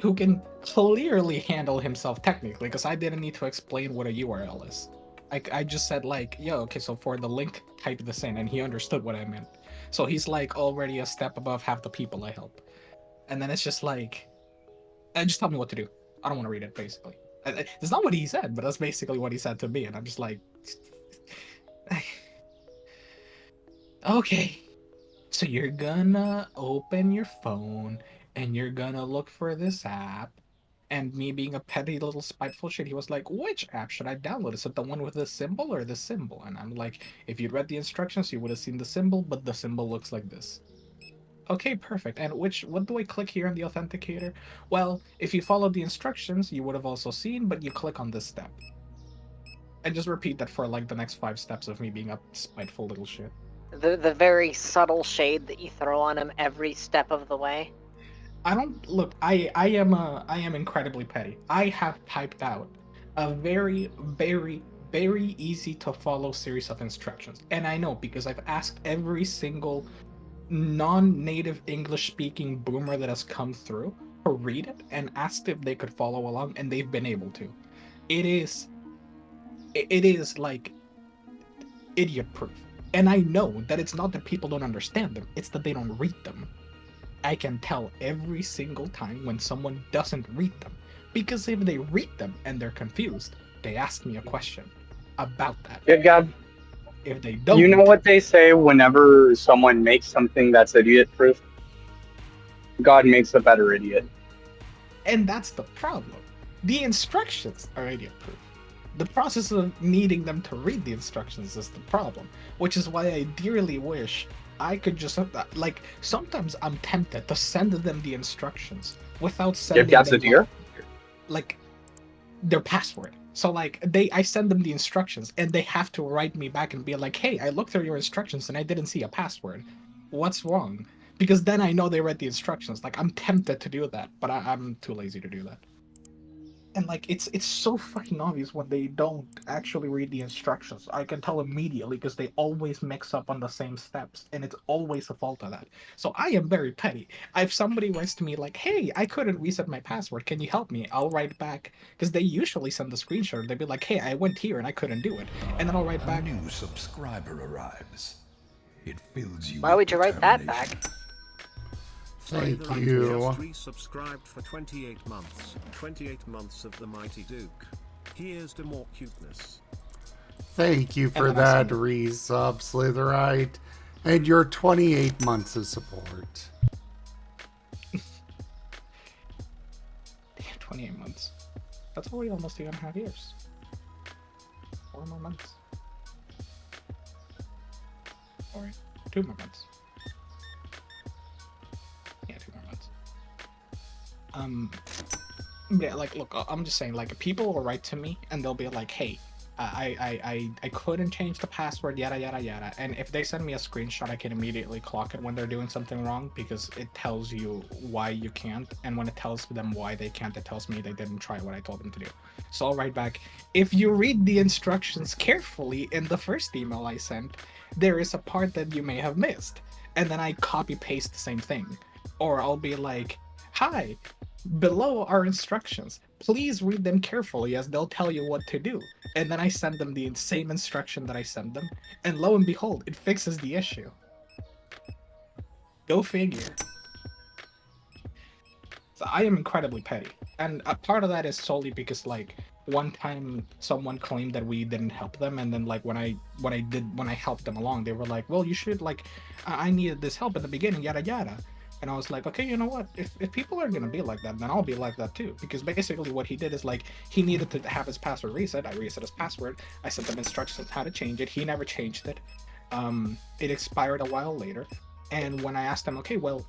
who can clearly handle himself technically, because I didn't need to explain what a URL is. I just said like, yo, okay, so for the link, type this in, and he understood what I meant. So he's like already a step above half the people I help. And then it's just like, just tell me what to do. I don't want to read it, basically. It's not what he said, but that's basically what he said to me, and I'm just like, okay. So you're gonna open your phone and you're gonna look for this app. And me being a petty little spiteful shit, he was like, which app should I download? Is it the one with the symbol or the symbol? And I'm like, if you'd read the instructions, you would have seen the symbol, but the symbol looks like this. Okay, perfect. And what do I click here on the authenticator? Well, if you followed the instructions, you would have also seen, but you click on this step. And just repeat that for like the next 5 steps of me being a spiteful little shit. The very subtle shade that you throw on him every step of the way. I don't look. I am incredibly petty. I have typed out a very very easy to follow series of instructions, and I know because I've asked every single non-native English speaking boomer that has come through to read it and asked if they could follow along, and they've been able to. It is like idiot proof, and I know that it's not that people don't understand them; it's that they don't read them. I can tell every single time when someone doesn't read them. Because if they read them and they're confused, they ask me a question about that. Good God. If they don't, You know what they say whenever someone makes something that's idiot proof? God makes a better idiot. And that's the problem. The instructions are idiot proof. The process of needing them to read the instructions is the problem, which is why I dearly wish I could just like sometimes I'm tempted to send them the instructions without sending If that's them a deer? like their password. So like I send them the instructions and they have to write me back and be like, "Hey, I looked through your instructions and I didn't see a password. What's wrong?" Because then I know they read the instructions. Like I'm tempted to do that, but I'm too lazy to do that. And like it's so fucking obvious when they don't actually read the instructions. I can tell immediately because they always mix up on the same steps, and it's always the fault of that. So I am very petty. If somebody writes to me like, "Hey, I couldn't reset my password. Can you help me?" I'll write back because they usually send the screenshot. They'd be like, "Hey, I went here and I couldn't do it," and then I'll write back. A new subscriber arrives. It fills you Why would you write that back? Thank Slater you. has resubscribed for 28 months. 28 months of the Mighty Duke. Here's to more cuteness. Thank you for that resub, Slitherite, and your 28 months of support. 28 months. That's already almost 2.5 years. 4 more months. Or 2 more months. Yeah, 2 more months. Yeah, like, look, I'm just saying, like, people will write to me and they'll be like, "Hey, I couldn't change the password, yada yada yada." And if they send me a screenshot, I can immediately clock it when they're doing something wrong because it tells you why you can't, and when it tells them why they can't, it tells me they didn't try what I told them to do. So I'll write back, "If you read the instructions carefully in the first email I sent, there is a part that you may have missed," and then I copy paste the same thing. Or I'll be like, "Hi, below are instructions. Please read them carefully as they'll tell you what to do." And then I send them the same instruction that I send them, and lo and behold, it fixes the issue. Go figure. So I am incredibly petty, and a part of that is solely because, like, one time someone claimed that we didn't help them, and then like when I helped them along, they were like, well, you should like, I needed this help at the beginning, yada yada. And I was like, okay, you know what, if people are gonna be like that, then I'll be like that too. Because basically what he did is like, he needed to have his password reset. I reset his password, I sent them instructions on how to change it. He never changed it. It expired a while later, and when I asked him, okay, well,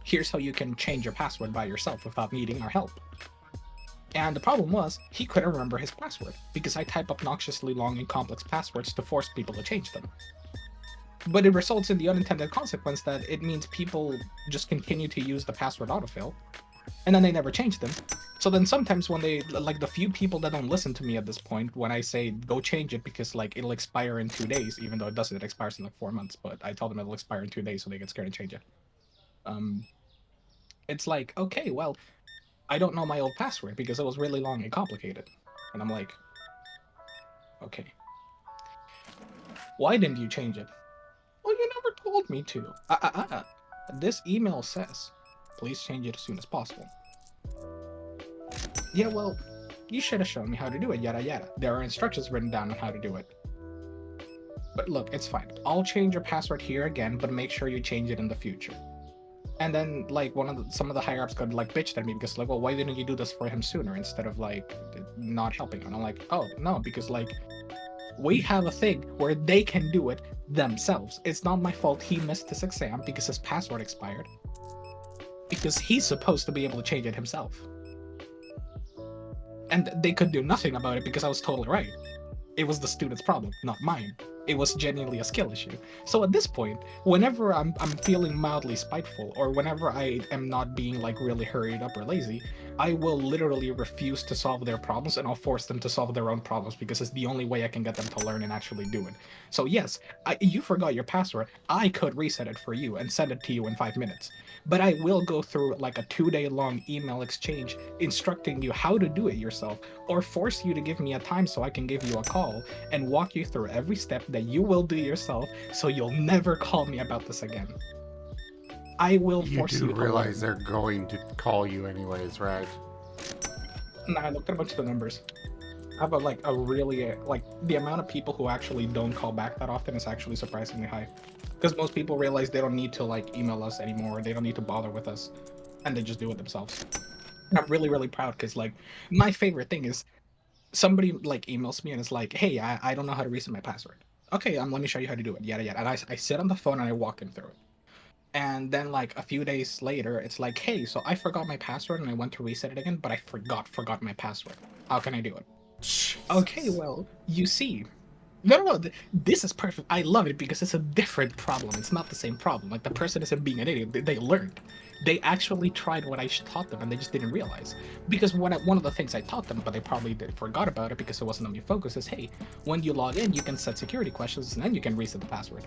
here's how you can change your password by yourself without needing our help. And the problem was, he couldn't remember his password, because I type obnoxiously long and complex passwords to force people to change them. But it results in the unintended consequence that it means people just continue to use the password autofill, and then they never change them. So then sometimes when they, like the few people that don't listen to me at this point, when I say, go change it because like it'll expire in 2 days, even though it doesn't, it expires in like 4 months, but I tell them it'll expire in 2 days so they get scared and change it. It's like, okay, well, I don't know my old password because it was really long and complicated. And I'm like, okay. Why didn't you change it? Well, you never told me to. This email says, please change it as soon as possible. Yeah, well, you should have shown me how to do it, yada yada. There are instructions written down on how to do it. But look, it's fine. I'll change your password here again, but make sure you change it in the future. And then like some of the higher ups got like bitched at me because like, well, why didn't you do this for him sooner instead of like not helping him? And I'm like, oh no, because like we have a thing where they can do it themselves. It's not my fault he missed his exam because his password expired. Because he's supposed to be able to change it himself. And they could do nothing about it because I was totally right. It was the student's problem, not mine. It was genuinely a skill issue. So at this point, whenever I'm feeling mildly spiteful, or whenever I am not being like really hurried up or lazy, I will literally refuse to solve their problems, and I'll force them to solve their own problems because it's the only way I can get them to learn and actually do it. So yes, you forgot your password. I could reset it for you and send it to you in 5 minutes. But I will go through like a 2-day-long email exchange instructing you how to do it yourself, or force you to give me a time so I can give you a call and walk you through every step that you will do yourself, so you'll never call me about this again. I will force you to realize they're going to call you anyways, right? Nah, I looked at a bunch of the numbers. I have a really, like, the amount of people who actually don't call back that often is actually surprisingly high. Because most people realize they don't need to, like, email us anymore, they don't need to bother with us, and they just do it themselves. And I'm really, really proud, because, like, my favorite thing is somebody, like, emails me and is like, hey, I don't know how to reset my password. Okay, let me show you how to do it, yada yada. And I sit on the phone and I walk them through it. And then like a few days later, it's like, hey, so I forgot my password and I went to reset it again, but I forgot my password. How can I do it? Jesus. Okay, well, you see. No, this is perfect. I love it because it's a different problem. It's not the same problem. Like the person isn't being an idiot. They learned. They actually tried what I taught them and they just didn't realize. Because one of the things I taught them, but they probably forgot about it because it wasn't on your focus, is, hey, when you log in, you can set security questions and then you can reset the password.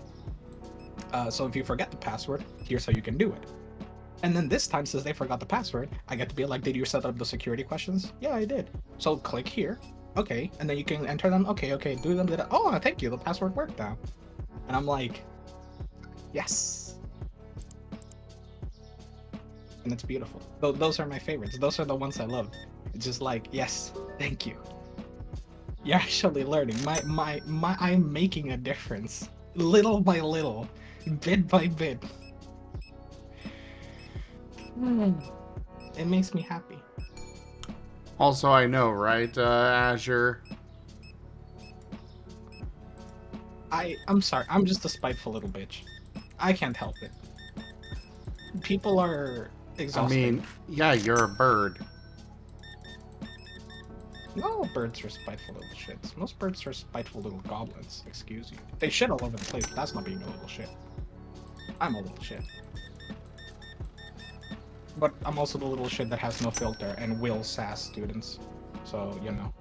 So if you forget the password, here's how you can do it. And then this time, since they forgot the password, I get to be like, did you set up the security questions? Yeah, I did. So click here. Okay, and then you can enter them. Okay, do them. Oh, thank you. The password worked now. And I'm like, yes. And it's beautiful. Those are my favorites. Those are the ones I love. It's just like, yes, thank you. You're actually learning. I'm making a difference. Little by little. Bit by bit. It makes me happy. Also, I know, right, Azure? I'm sorry, I'm just a spiteful little bitch. I can't help it. People are exhausted. I mean, yeah, you're a bird. No birds are spiteful little shits. Most birds are spiteful little goblins, excuse you. They shit all over the place, but that's not being a little shit. I'm a little shit. But I'm also the little shit that has no filter and will sass students. So, you know.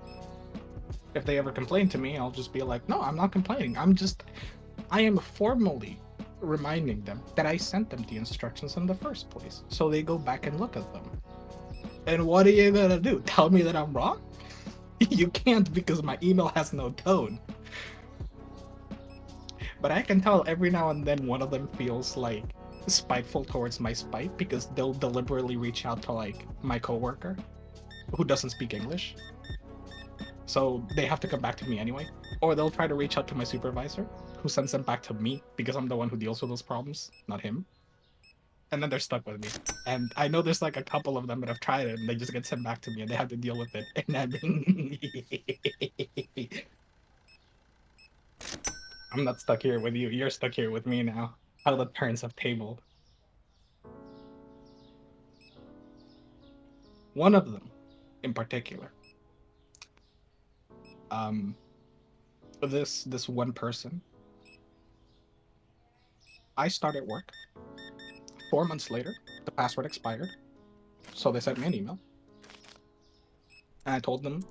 If they ever complain to me, I'll just be like, no, I'm not complaining. I am formally reminding them that I sent them the instructions in the first place. So they go back and look at them. And what are you gonna do? Tell me that I'm wrong? You can't, because my email has no tone. But I can tell every now and then one of them feels like spiteful towards my spite, because they'll deliberately reach out to like my coworker who doesn't speak English So they have to come back to me anyway. Or they'll try to reach out to my supervisor, who sends them back to me because I'm the one who deals with those problems, not him. And then they're stuck with me. And I know there's like a couple of them that have tried it and they just get sent back to me and they have to deal with it. And I'm not stuck here with you. You're stuck here with me now. How the turns have tabled. One of them, in particular, this one person, I started work. 4 months later, the password expired, so they sent me an email, and I told them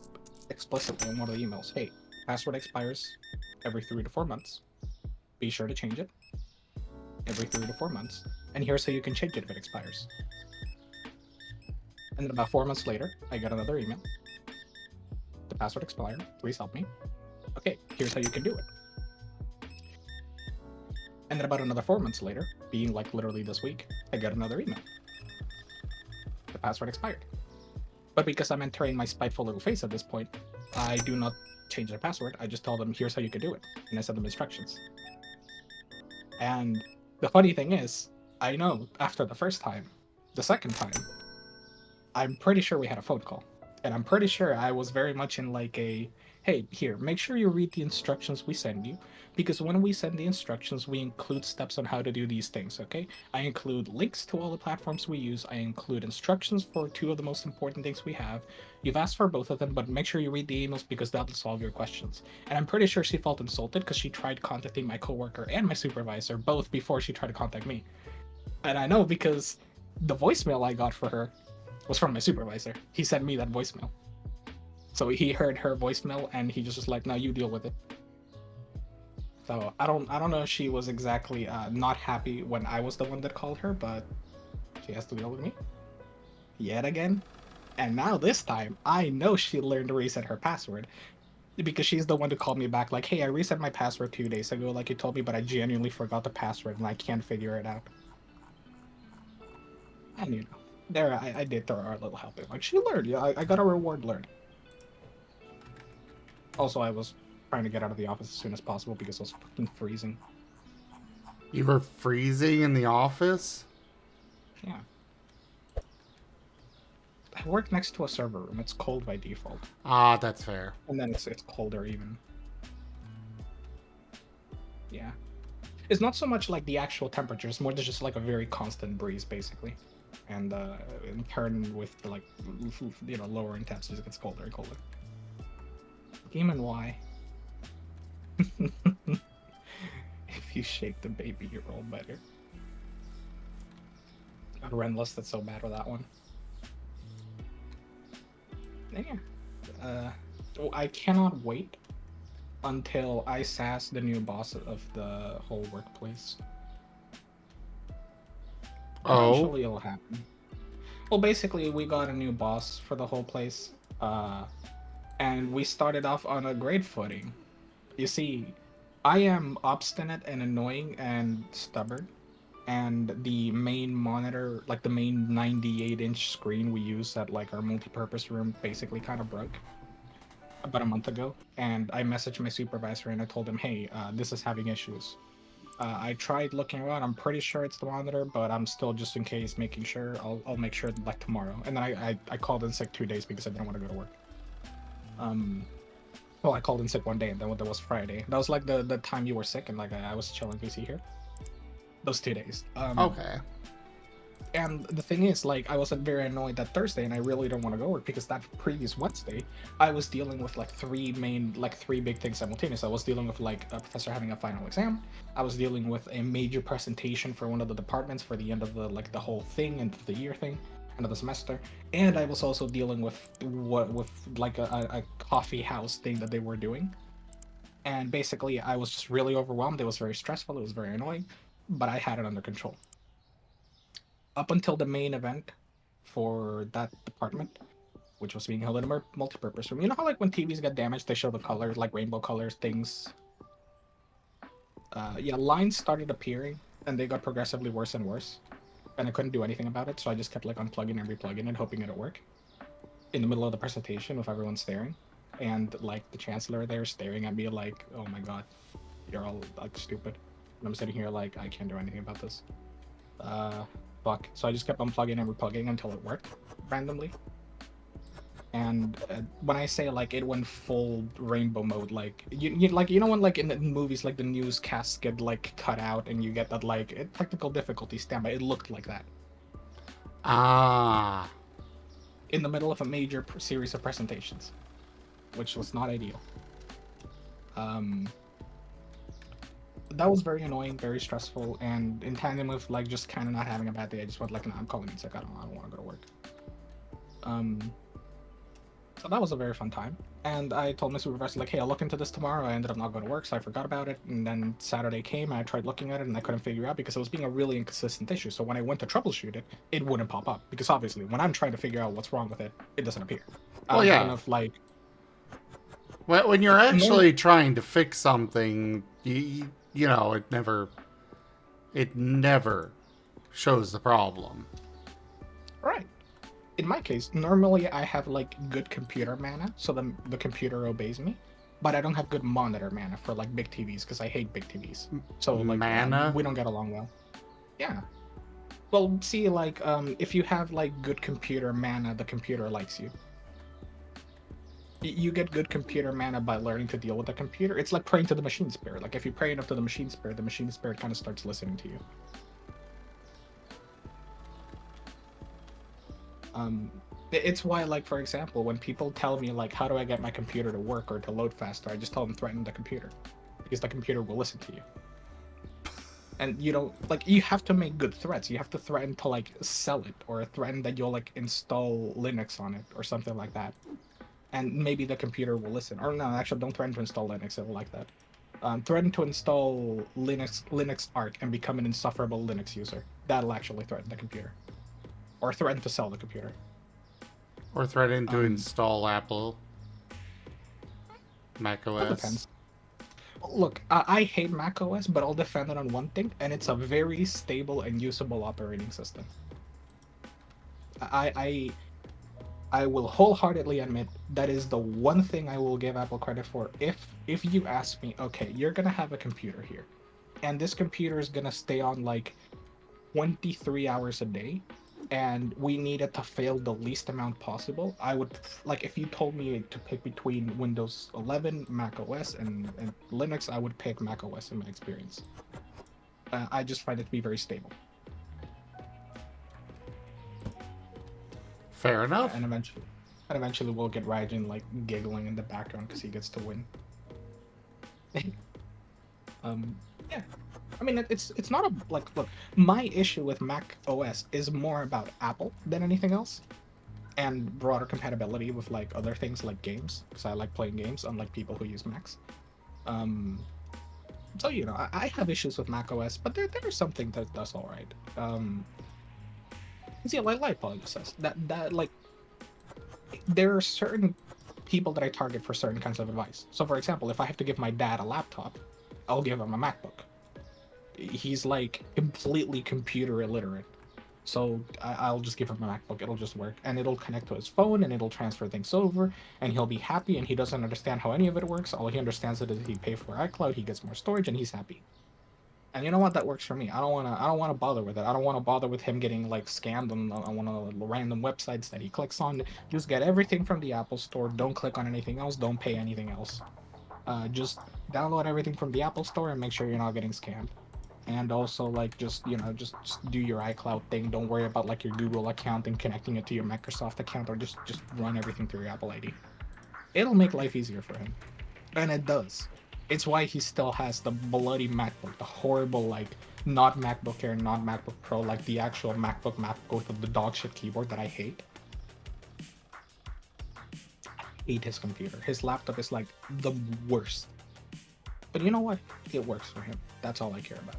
explicitly in one of the emails, hey, password expires every 3 to 4 months. Be sure to change it every 3 to 4 months, and here's how you can change it if it expires. And then about 4 months later, I got another email. The password expired. Please help me. Okay, here's how you can do it. And then about another 4 months later, being like literally this week, I got another email. The password expired. But because I'm entering my spiteful little face at this point, I do not change the password. I just tell them, here's how you can do it. And I send them instructions. And the funny thing is, I know after the first time, the second time, I'm pretty sure we had a phone call. And I'm pretty sure I was very much in like a, hey, here, make sure you read the instructions we send you. Because when we send the instructions, we include steps on how to do these things, okay? I include links to all the platforms we use. I include instructions for 2 of the most important things we have. You've asked for both of them, but make sure you read the emails because that'll solve your questions. And I'm pretty sure she felt insulted because she tried contacting my coworker and my supervisor both before she tried to contact me. And I know because the voicemail I got for her was from my supervisor. He sent me that voicemail. So he heard her voicemail and he just was like, no, you deal with it. So I don't know if she was exactly not happy when I was the one that called her, but she has to deal with me yet again. And now this time, I know she learned to reset her password because she's the one to call me back like, hey, I reset my password 2 days ago like you told me, but I genuinely forgot the password and I can't figure it out. And you know, there I did throw her a little help in. Like she learned, yeah, I got a reward learned. Also, I was trying to get out of the office as soon as possible because I was fucking freezing. You were freezing in the office? Yeah. I work next to a server room. It's cold by default. Ah, that's fair. And then it's colder even. Yeah. It's not so much like the actual temperature. It's more just like a very constant breeze, basically. And in turn with the, like, you know, lower intensity, it gets colder and colder. Game and why? If you shake the baby, you roll better. Renless, that's so bad with that one. Yeah. I cannot wait until I sass the new boss of the whole workplace. Oh? Eventually it'll happen. Well, basically, we got a new boss for the whole place. And we started off on a great footing. You see, I am obstinate and annoying and stubborn. And the main monitor, like the main 98-inch screen we use at like our multi-purpose room, basically kind of broke about a month ago. And I messaged my supervisor and I told him, hey, this is having issues. I tried looking around. I'm pretty sure it's the monitor, but I'm still just in case making sure. I'll make sure like tomorrow. And then I called in sick 2 days because I didn't want to go to work. Well, I called in sick 1 day, and then that was Friday. That was like the time you were sick, and like I was chilling PC here. Those 2 days. Okay. And the thing is, like, I was very annoyed that Thursday, and I really don't want to go work because that previous Wednesday, I was dealing with like three big things simultaneously. I was dealing with like a professor having a final exam. I was dealing with a major presentation for one of the departments for the end of the whole thing, end of the year thing, end of the semester, and I was also dealing with like a coffee house thing that they were doing. And basically, I was just really overwhelmed. It was very stressful. It was very annoying, but I had it under control. Up until the main event for that department, which was being held in a multi-purpose room. You know how like when TVs get damaged, they show the colors, like rainbow colors, things. Yeah, lines started appearing, and they got progressively worse and worse. And I couldn't do anything about it, so I just kept like unplugging and replugging it, hoping it'd work. In the middle of the presentation with everyone staring. and like the chancellor there staring at me like, oh my god, you're all like stupid. And I'm sitting here like, I can't do anything about this. Fuck. So I just kept unplugging and replugging until it worked randomly. And when I say like it went full rainbow mode, like you know when like in the movies like the newscasts get like cut out and you get that like technical difficulty standby, it looked like that Ah. in the middle of a major series of presentations, which was not ideal. That was very annoying, very stressful, and in tandem with like just kind of not having a bad day, I just went like, no, I'm calling in sick. I don't want to go to work. So that was a very fun time. And I told my supervisor, like, hey, I'll look into this tomorrow. I ended up not going to work, so I forgot about it. And then Saturday came, and I tried looking at it, and I couldn't figure out because it was being a really inconsistent issue. So when I went to troubleshoot it, it wouldn't pop up. Because obviously, when I'm trying to figure out what's wrong with it, it doesn't appear. Well, yeah. Kind of like... When you're actually trying to fix something, you know, it never shows the problem. Right. In my case, normally I have like good computer mana, so the computer obeys me, but I don't have good monitor mana for like big TVs because I hate big TVs. So like mana? We don't get along well. Yeah. Well, see, like if you have like good computer mana, the computer likes you. You get good computer mana by learning to deal with the computer. It's like praying to the machine spirit. Like if you pray enough to the machine spirit kind of starts listening to you. It's why, like, for example, when people tell me, like, how do I get my computer to work or to load faster, I just tell them threaten the computer. Because the computer will listen to you. And you don't, like, you have to make good threats. You have to threaten to, like, sell it, or threaten that you'll, like, install Linux on it, or something like that. And maybe the computer will listen. Or no, actually, don't threaten to install Linux, it will like that. Threaten to install Linux Arc and become an insufferable Linux user. That'll actually threaten the computer. Or threaten to sell the computer. Or threaten to install Apple. Mac OS. That depends. Look, I hate Mac OS, but I'll defend it on one thing, and it's a very stable and usable operating system. I will wholeheartedly admit that is the one thing I will give Apple credit for. If you ask me, okay, you're gonna have a computer here, and this computer is gonna stay on like 23 hours a day, and we need it to fail the least amount possible, I would, like, if you told me to pick between Windows 11, Mac OS, and Linux, I would pick Mac OS in my experience. I just find it to be very stable. Fair enough. And eventually we'll get Raijin, like, giggling in the background because he gets to win. Yeah. I mean, it's not a, like, look, my issue with Mac OS is more about Apple than anything else, and broader compatibility with, like, other things like games, because I like playing games, unlike people who use Macs. So, you know, I have issues with Mac OS, but there's something that's alright. See, like Paul just says, that, like, there are certain people that I target for certain kinds of advice. So, for example, if I have to give my dad a laptop, I'll give him a MacBook. He's like completely computer illiterate, so I'll just give him a MacBook. It'll just work, and it'll connect to his phone, and it'll transfer things over, and he'll be happy. And he doesn't understand how any of it works. All he understands is he pays for iCloud, he gets more storage, and he's happy. And you know what? That works for me. I don't wanna bother with it. I don't want to bother with him getting like scammed on one of the random websites that he clicks on. Just get everything from the Apple Store. Don't click on anything else. Don't pay anything else. Just download everything from the Apple Store and make sure you're not getting scammed. And also, like, just, you know, just do your iCloud thing. Don't worry about, like, your Google account and connecting it to your Microsoft account, or just run everything through your Apple ID. It'll make life easier for him. And it does. It's why he still has the bloody MacBook, the horrible, like, not MacBook Air, not MacBook Pro, like, the actual MacBook with the dog shit keyboard that I hate. I hate his computer. His laptop is, like, the worst. But you know what? It works for him. That's all I care about.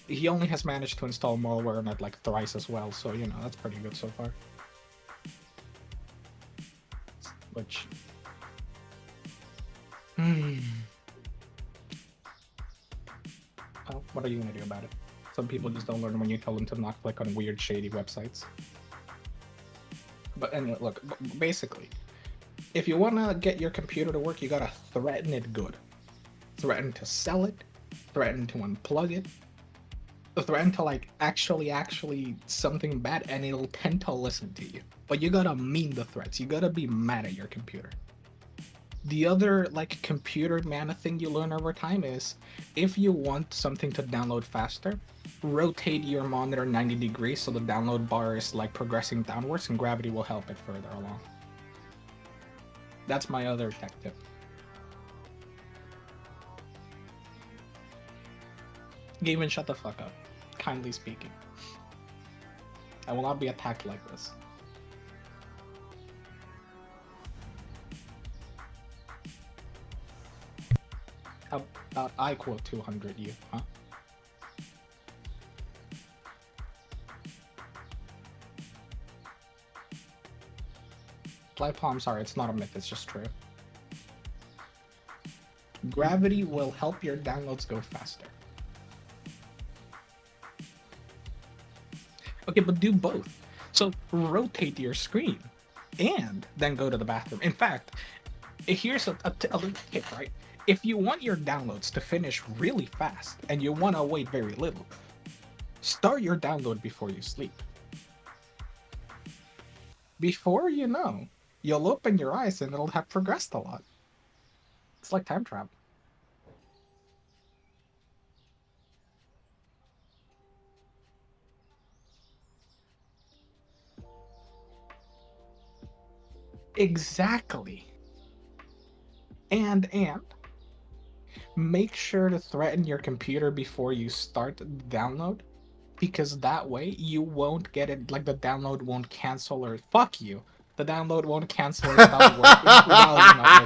He only has managed to install malware on it like thrice as well, so you know, that's pretty good so far. Which... Well, what are you gonna do about it? Some people just don't learn when you tell them to not click on weird, shady websites. But anyway, look, basically, if you want to get your computer to work, you gotta threaten it good. Threaten to sell it, threaten to unplug it, threaten to like actually something bad, and it'll tend to listen to you. But you gotta mean the threats. You gotta be mad at your computer. The other like computer mana thing you learn over time is if you want something to download faster, rotate your monitor 90 degrees so the download bar is like progressing downwards and gravity will help it further along. That's my other tech tip. Game and shut the fuck up, kindly speaking. I will not be attacked like this. How about I quote 200 you, huh? I'm sorry, it's not a myth, it's just true. Gravity will help your downloads go faster. Okay, but do both. So rotate your screen and then go to the bathroom. In fact, here's a little tip, right? If you want your downloads to finish really fast and you want to wait very little, start your download before you sleep. Before you know, you'll open your eyes and it'll have progressed a lot. It's like time travel. Exactly. And make sure to threaten your computer before you start the download, because that way you won't get it, like the download won't cancel or fuck you. The download won't cancel or stop working while you're not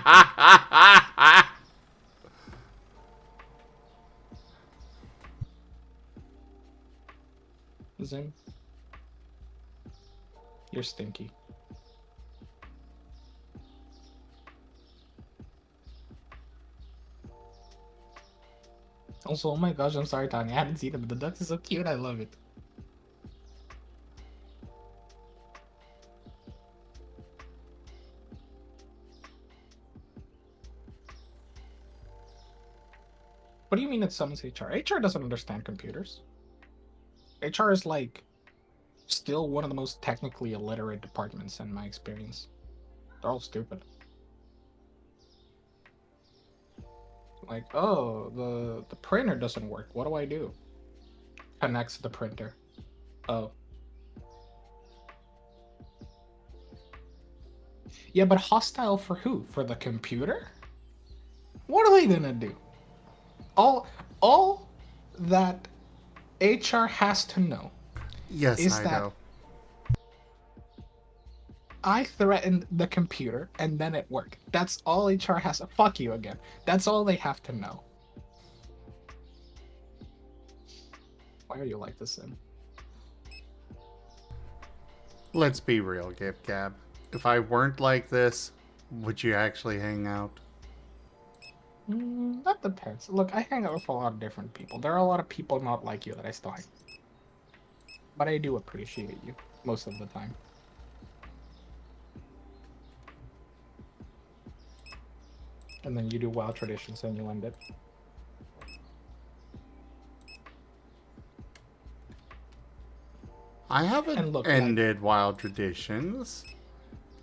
looking. Zoom. You're stinky. Also, oh my gosh, I'm sorry, Tanya. I haven't seen it, but the duck is so cute. I love it. What do you mean it summons HR? HR doesn't understand computers. HR is like still one of the most technically illiterate departments in my experience. They're all stupid. Like, oh, the printer doesn't work. What do I do? Connects to the printer. Oh. Yeah, but hostile for who? For the computer? What are they gonna do? All that HR has to know Yes, is I that know. I threatened the computer and then it worked. That's all HR has to... Fuck you again. That's all they have to know. Why are you like this, Sim? Let's be real, Gib Gab. If I weren't like this, would you actually hang out? That depends. Look, I hang out with a lot of different people. There are a lot of people not like you that I still like. But I do appreciate you most of the time. And then you do wild traditions and you end it. I haven't look, ended Wild Traditions.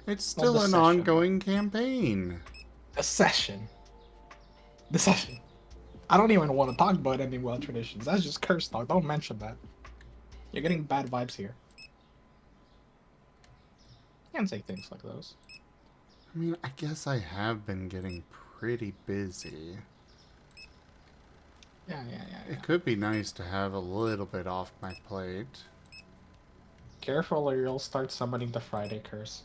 It's still the an session. ongoing campaign. The session. I don't even want to talk about any wild traditions. That's just curse talk. Don't mention that. You're getting bad vibes here. You can't say things like those. I mean, I guess I have been getting pretty busy. Yeah. It could be nice to have a little bit off my plate. Careful or you'll start summoning the Friday curse.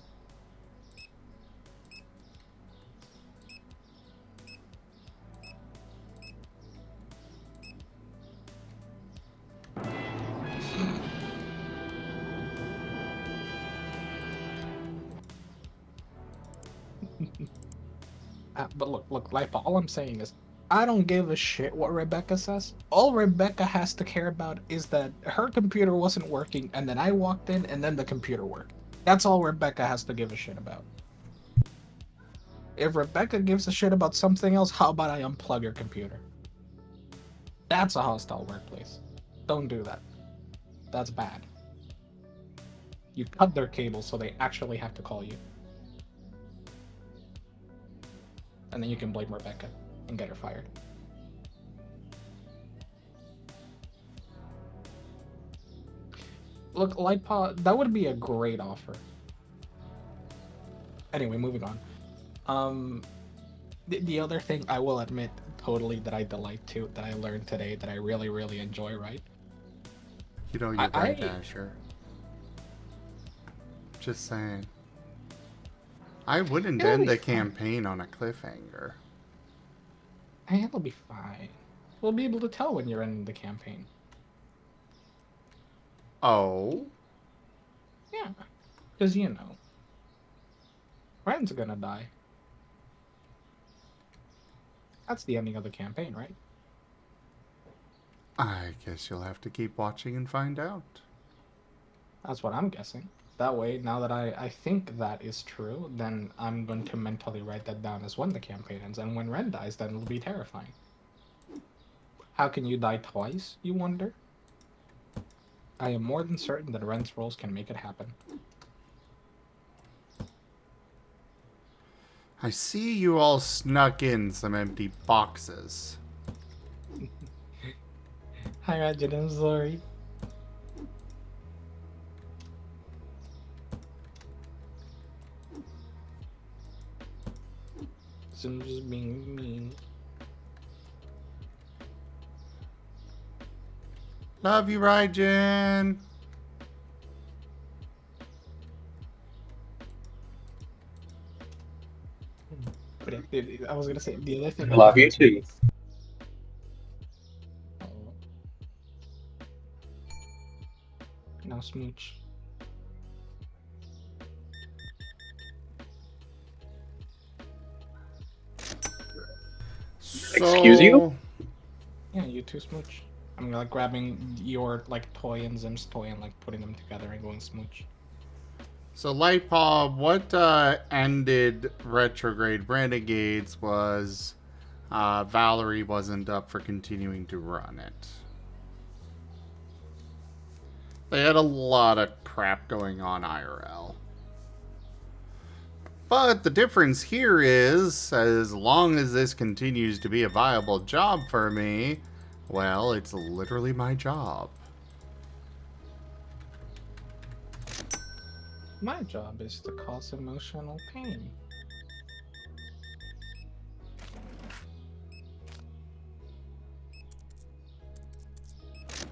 But look, Lipa, all I'm saying is, I don't give a shit what Rebecca says. All Rebecca has to care about is that her computer wasn't working, and then I walked in, and then the computer worked. That's all Rebecca has to give a shit about. If Rebecca gives a shit about something else, how about I unplug your computer? That's a hostile workplace. Don't do that. That's bad. You cut their cable so they actually have to call you. And then you can blame Rebecca and get her fired. Look, Lightpaw, that would be a great offer. Anyway, moving on. The other thing I will admit totally that I delight to, that I learned today, that I really, really enjoy, right? You know you're right, Asher. Just saying. I wouldn't end the campaign on a cliffhanger. Hey, it'll be fine. We'll be able to tell when you're in the campaign. Oh? Yeah. Because, you know, Ren's gonna die. That's the ending of the campaign, right? I guess you'll have to keep watching and find out. That's what I'm guessing. That way, now that I think that is true, then I'm going to mentally write that down as when the campaign ends. And when Ren dies, then it'll be terrifying. How can you die twice, you wonder? I am more than certain that Ren's rolls can make it happen. I see you all snuck in some empty boxes. Hi, Rajin, I'm sorry. So I'm just being mean. Love you, Raijin. But I was gonna say the other thing. Love you too. Now smooch. Excuse you? Yeah, you too, smooch. I'm like grabbing your like toy and Zim's toy and like putting them together and going smooch. So, Lightpaw, what ended Retrograde Renegades was Valerie wasn't up for continuing to run it. They had a lot of crap going on IRL. But the difference here is, as long as this continues to be a viable job for me, well, it's literally my job. My job is to cause emotional pain.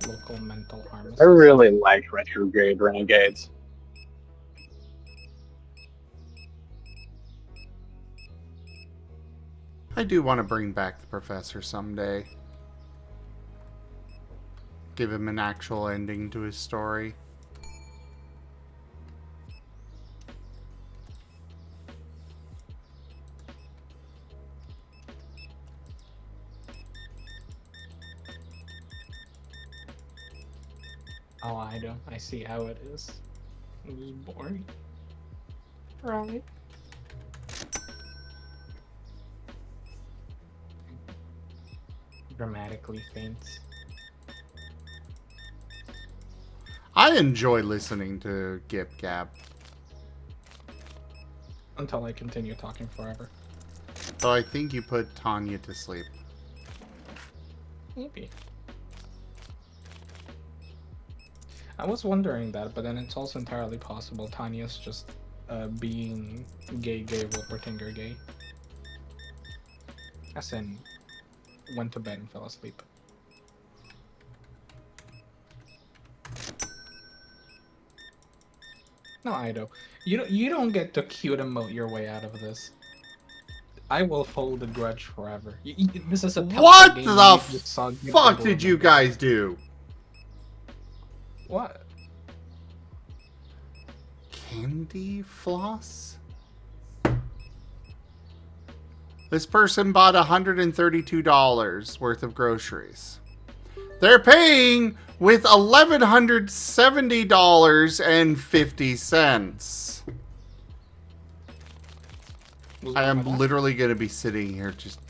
Local mental harm. I really like Retrograde Renegades. I do want to bring back the professor someday. Give him an actual ending to his story. Oh, I know. I see how it is. It was boring. Right. Dramatically faints. I enjoy listening to Gip Gap. Until I continue talking forever. Though I think you put Tanya to sleep. Maybe. I was wondering that, but then it's also entirely possible Tanya's just being gay reporting her gay. As in, went to bed and fell asleep. No, Ido. You don't get to cute emote your way out of this. I will hold a grudge forever. This is a What game the you fuck did you guys do? What? Candy floss? This person bought $132 worth of groceries. They're paying with $1,170.50. Was I wrong am with that? literally going to be sitting here just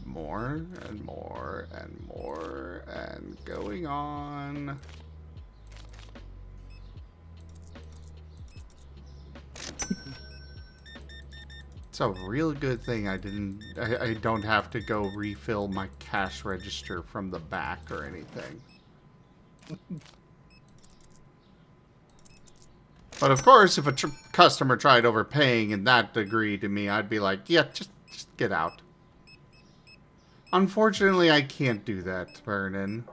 more and more and more and going on. It's a real good thing I don't have to go refill my cash register from the back or anything. But of course, if a customer tried overpaying in that degree to me, I'd be like, yeah, just get out. Unfortunately, I can't do that, Vernon.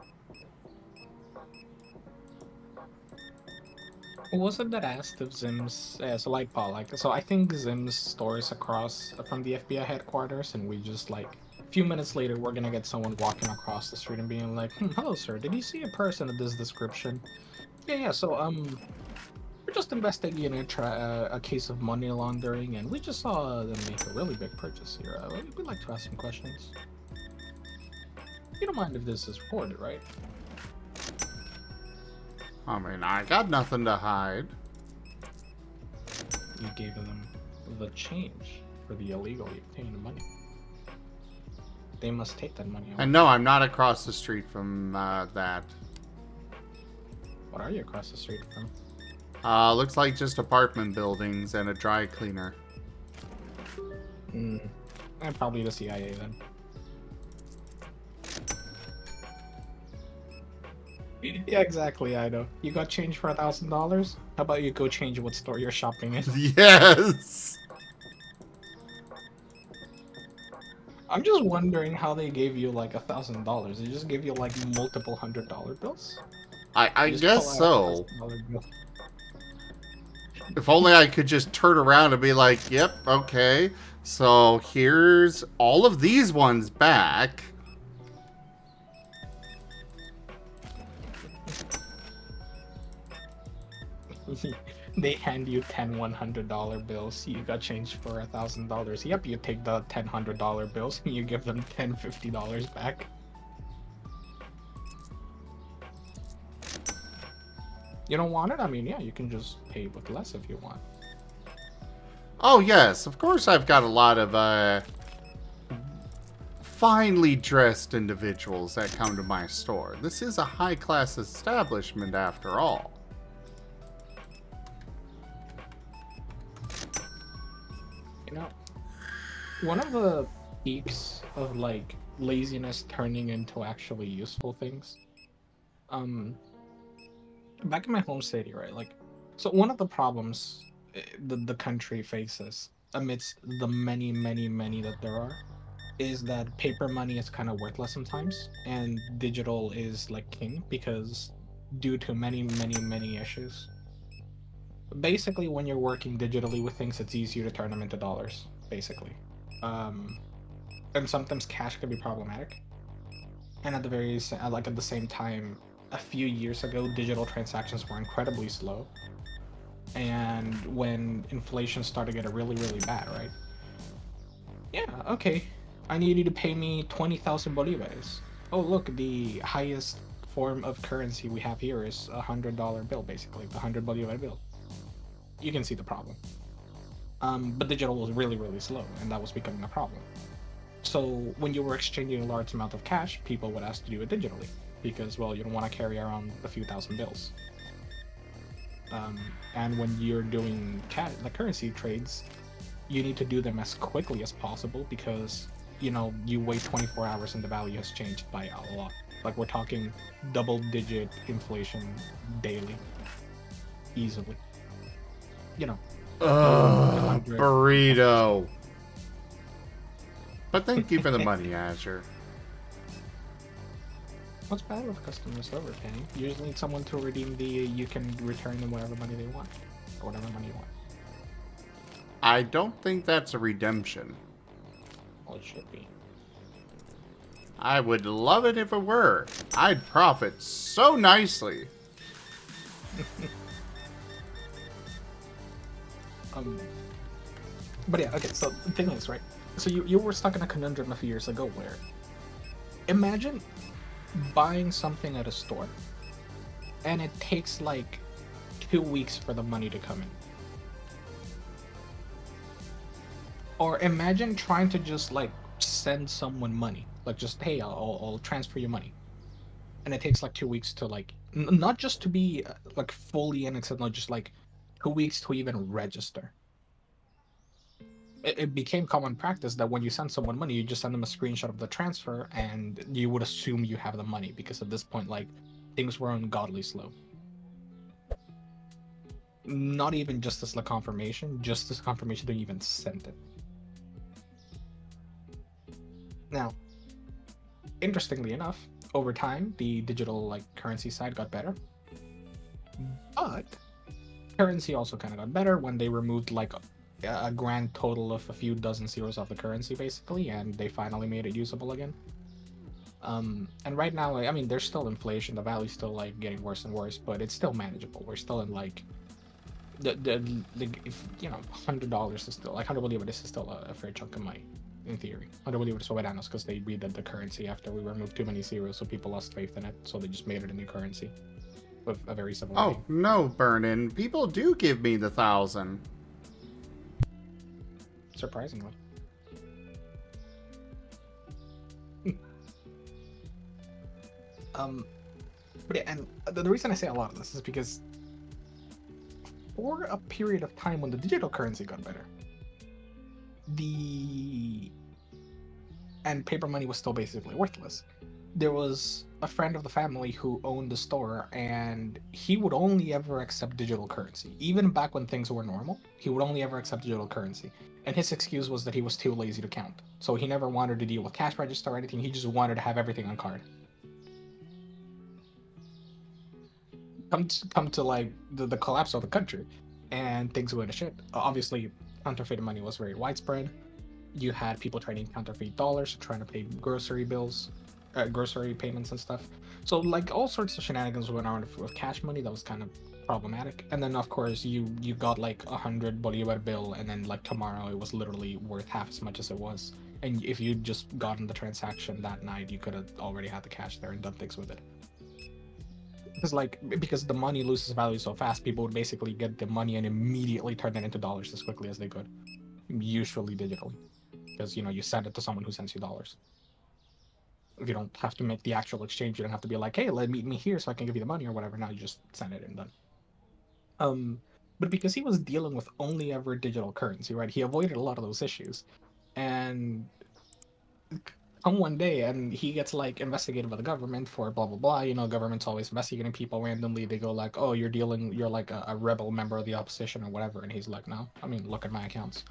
Was it that asked if Zim's so like Paul, like so I think Zim's stores across from the FBI headquarters, and we just like a few minutes later we're gonna get someone walking across the street and being like, hello sir, did you see a person of this description? Yeah, so we're just investigating a case of money laundering, and we just saw them make a really big purchase here. We'd like to ask some questions. You don't mind if this is recorded, right? I mean, I got nothing to hide. You gave them the change for the illegally obtained money. They must take that money. And no, I'm not across the street from that. What are you across the street from? Looks like just apartment buildings and a dry cleaner. And probably the CIA then. Yeah, exactly. I know. You got change for $1,000? How about you go change what store you're shopping in? Yes. I'm just wondering how they gave you like $1,000. They just gave you like multiple $100 bills. I Just guess pull out so. a $1,000 bill. If only I could just turn around and be like, yep, okay. So here's all of these ones back. They hand you 10 $100 bills. You got change for $1,000. Yep, you take the 10 $100 bills and you give them 10 $50 back. You don't want it? I mean, yeah, you can just pay with less if you want. Oh yes, of course I've got a lot of finely dressed individuals that come to my store. This is a high-class establishment after all. You know, one of the peaks of like laziness turning into actually useful things. Back in my home city, right? Like, so one of the problems the country faces amidst the many that there are is that paper money is kind of worthless sometimes, and digital is like king because due to many issues. Basically, when you're working digitally with things, it's easier to turn them into dollars, basically. And sometimes cash can be problematic. And at the same time, a few years ago, digital transactions were incredibly slow. And when inflation started to get really bad, right? Yeah, okay. I need you to pay me 20,000 bolivares. Oh, look, the highest form of currency we have here is a $100 bill, basically, the 100 bolivar bill. You can see the problem. But digital was really slow, and that was becoming a problem. So when you were exchanging a large amount of cash, people would ask to do it digitally, because, well, you don't want to carry around a few thousand bills. And when you're doing the currency trades, you need to do them as quickly as possible, because, you know, you wait 24 hours and the value has changed by a lot. Like, we're talking double-digit inflation daily, easily. You know. Burrito. But thank you for the money, Azure. What's bad with customers overpaying? You just need someone to redeem you can return them whatever money they want. Or whatever money you want. I don't think that's a redemption. Well, it should be. I would love it if it were. I'd profit so nicely. But yeah, okay, so the thing is, right? So you were stuck in a conundrum a few years ago where, imagine buying something at a store and it takes like 2 weeks for the money to come in. Or imagine trying to just like send someone money, like just hey, I'll transfer you money, and it takes like 2 weeks to like not just to be like fully in Excel, not just like 2 weeks to even register. It became common practice that when you send someone money, you just send them a screenshot of the transfer, and you would assume you have the money because at this point, like things were ungodly slow. Not even just as the confirmation, just as confirmation to even send it. Now, interestingly enough, over time, the digital like currency side got better, but currency also kind of got better when they removed like a grand total of a few dozen zeros off the currency, basically, and they finally made it usable again. And right now, I mean, there's still inflation. The value's still like getting worse and worse, but it's still manageable. We're still in like the if you know, $100 is still like 100 bolívares is still a fair chunk of money. In theory, 100 bolívares soberanos, because they redid the currency after we removed too many zeros, so people lost faith in it. So they just made it a new currency with a very similar Oh, name. no, Burnin. People do give me the 1,000. Surprisingly. But yeah, and the reason I say a lot of this is because for a period of time when the digital currency got better, and paper money was still basically worthless. There was a friend of the family who owned the store, and he would only ever accept digital currency. Even back when things were normal, he would only ever accept digital currency. And his excuse was that he was too lazy to count. So he never wanted to deal with cash register or anything, he just wanted to have everything on card. Come to like the collapse of the country, and things went to shit. Obviously, counterfeit money was very widespread. You had people trading counterfeit dollars, trying to pay grocery bills, grocery payments and stuff. So like all sorts of shenanigans went on with cash money that was kind of problematic. And then of course you got like 100 bolivar bill, and then like tomorrow it was literally worth half as much as it was. And if you just gotten the transaction that night, you could have already had the cash there and done things with it. Because the money loses value so fast, people would basically get the money and immediately turn it into dollars as quickly as they could, usually digitally, because you send it to someone who sends you dollars. If you don't have to make the actual exchange, you don't have to be like, hey, meet me here so I can give you the money or whatever. Now you just send it and done. But because he was dealing with only ever digital currency, right, he avoided a lot of those issues. And come one day and he gets like investigated by the government for blah blah blah. Government's always investigating people randomly. They go like, oh, you're like a rebel member of the opposition or whatever. And he's like, no, I mean, look at my accounts.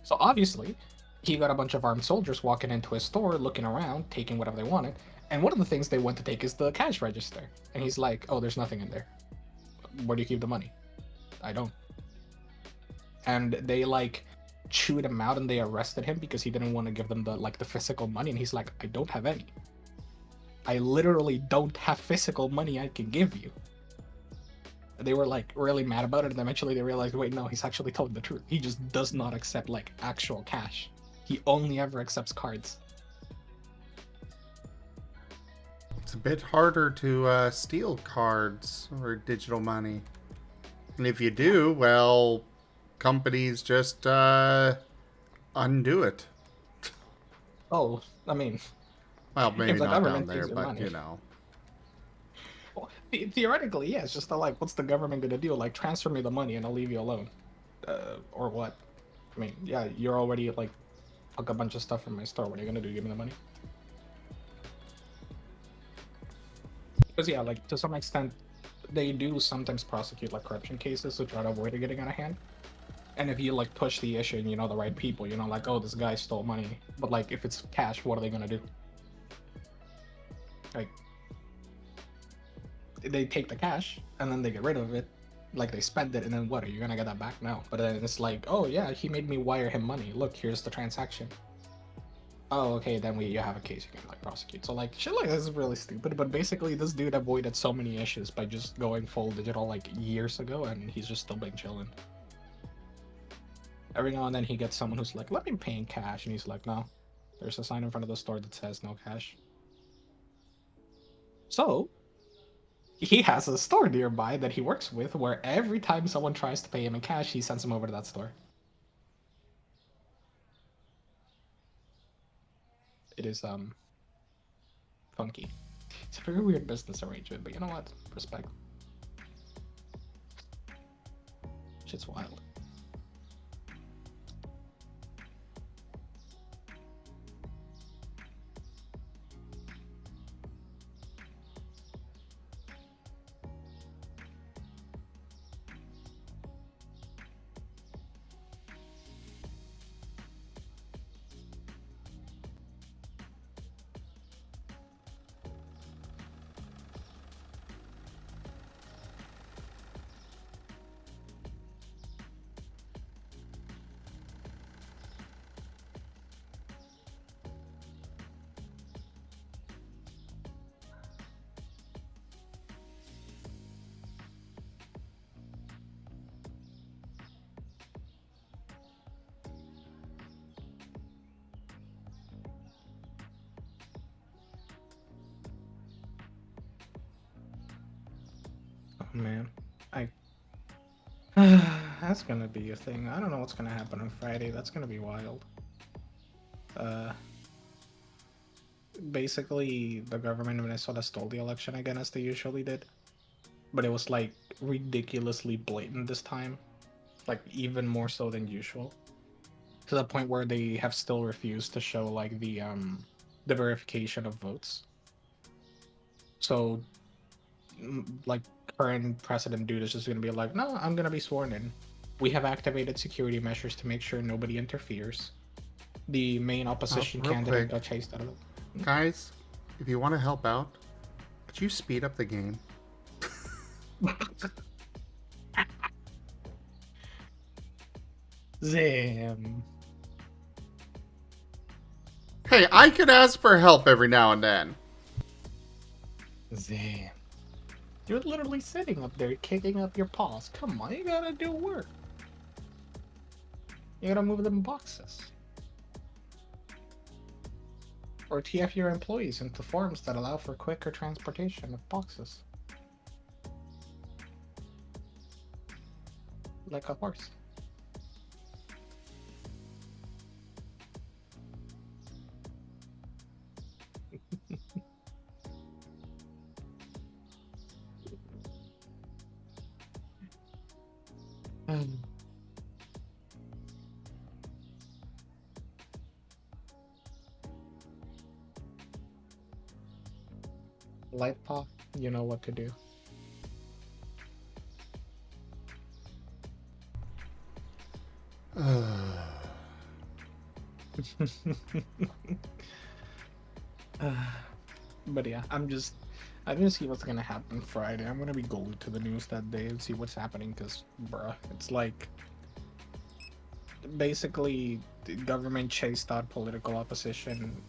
So obviously he got a bunch of armed soldiers walking into his store, looking around, taking whatever they wanted. And one of the things they went to take is the cash register. And he's like, oh, there's nothing in there. Where do you keep the money? I don't. And they like chewed him out and they arrested him because he didn't want to give them the physical money. And he's like, I don't have any. I literally don't have physical money I can give you. They were like really mad about it, and eventually they realized, wait, no, he's actually telling the truth. He just does not accept like actual cash. He only ever accepts cards. It's a bit harder to steal cards or digital money. And if you do, well, companies just undo it. Oh, I mean, Well, maybe if the not down government there, takes your but money. Well, theoretically, yeah, it's just like, what's the government gonna do? Like, transfer me the money and I'll leave you alone, or what? I mean, yeah, you're already like took a bunch of stuff from my store. What are you gonna do? Give me the money? Because yeah, like to some extent, they do sometimes prosecute like corruption cases to try to avoid it getting out of hand. And if you like push the issue and you know the right people, like, oh, this guy stole money, but like if it's cash, what are they gonna do? Like, they take the cash and then they get rid of it, like they spend it, and then what, are you gonna get that back? No. But then it's like, oh yeah, he made me wire him money, look, here's the transaction. Oh, okay, then you have a case you can like prosecute. So like shit like this is really stupid, but basically this dude avoided so many issues by just going full digital like years ago, and he's just still been chilling. Every now and then he gets someone who's like, let me pay in cash, and he's like, no, there's a sign in front of the store that says no cash. So he has a store nearby that he works with where every time someone tries to pay him in cash, he sends them over to that store. it is funky. It's a very weird business arrangement, but you know what? Respect. Shit's wild. Oh man, I that's gonna be a thing. I don't know what's gonna happen on Friday. That's gonna be wild. Uh, Basically, the government of Minnesota stole the election again, as they usually did. But it was like ridiculously blatant this time, like even more so than usual, to the point where they have still refused to show like the verification of votes. So, like current president dude is just gonna be like, no, I'm gonna be sworn in. We have activated security measures to make sure nobody interferes. The main opposition real candidate quick. got chased out of it. Guys, if you want to help out, could you speed up the game? Zam. Hey, I could ask for help every now and then. Zam. You're literally sitting up there kicking up your paws. Come on, you gotta do work. You gotta move them boxes. Or TF your employees into forms that allow for quicker transportation of boxes. Like a horse. Light paw, you know what to do. But yeah, I'm gonna see what's gonna happen Friday. I'm gonna be glued to the news that day and see what's happening, because, bruh, it's like basically the government chased out political opposition,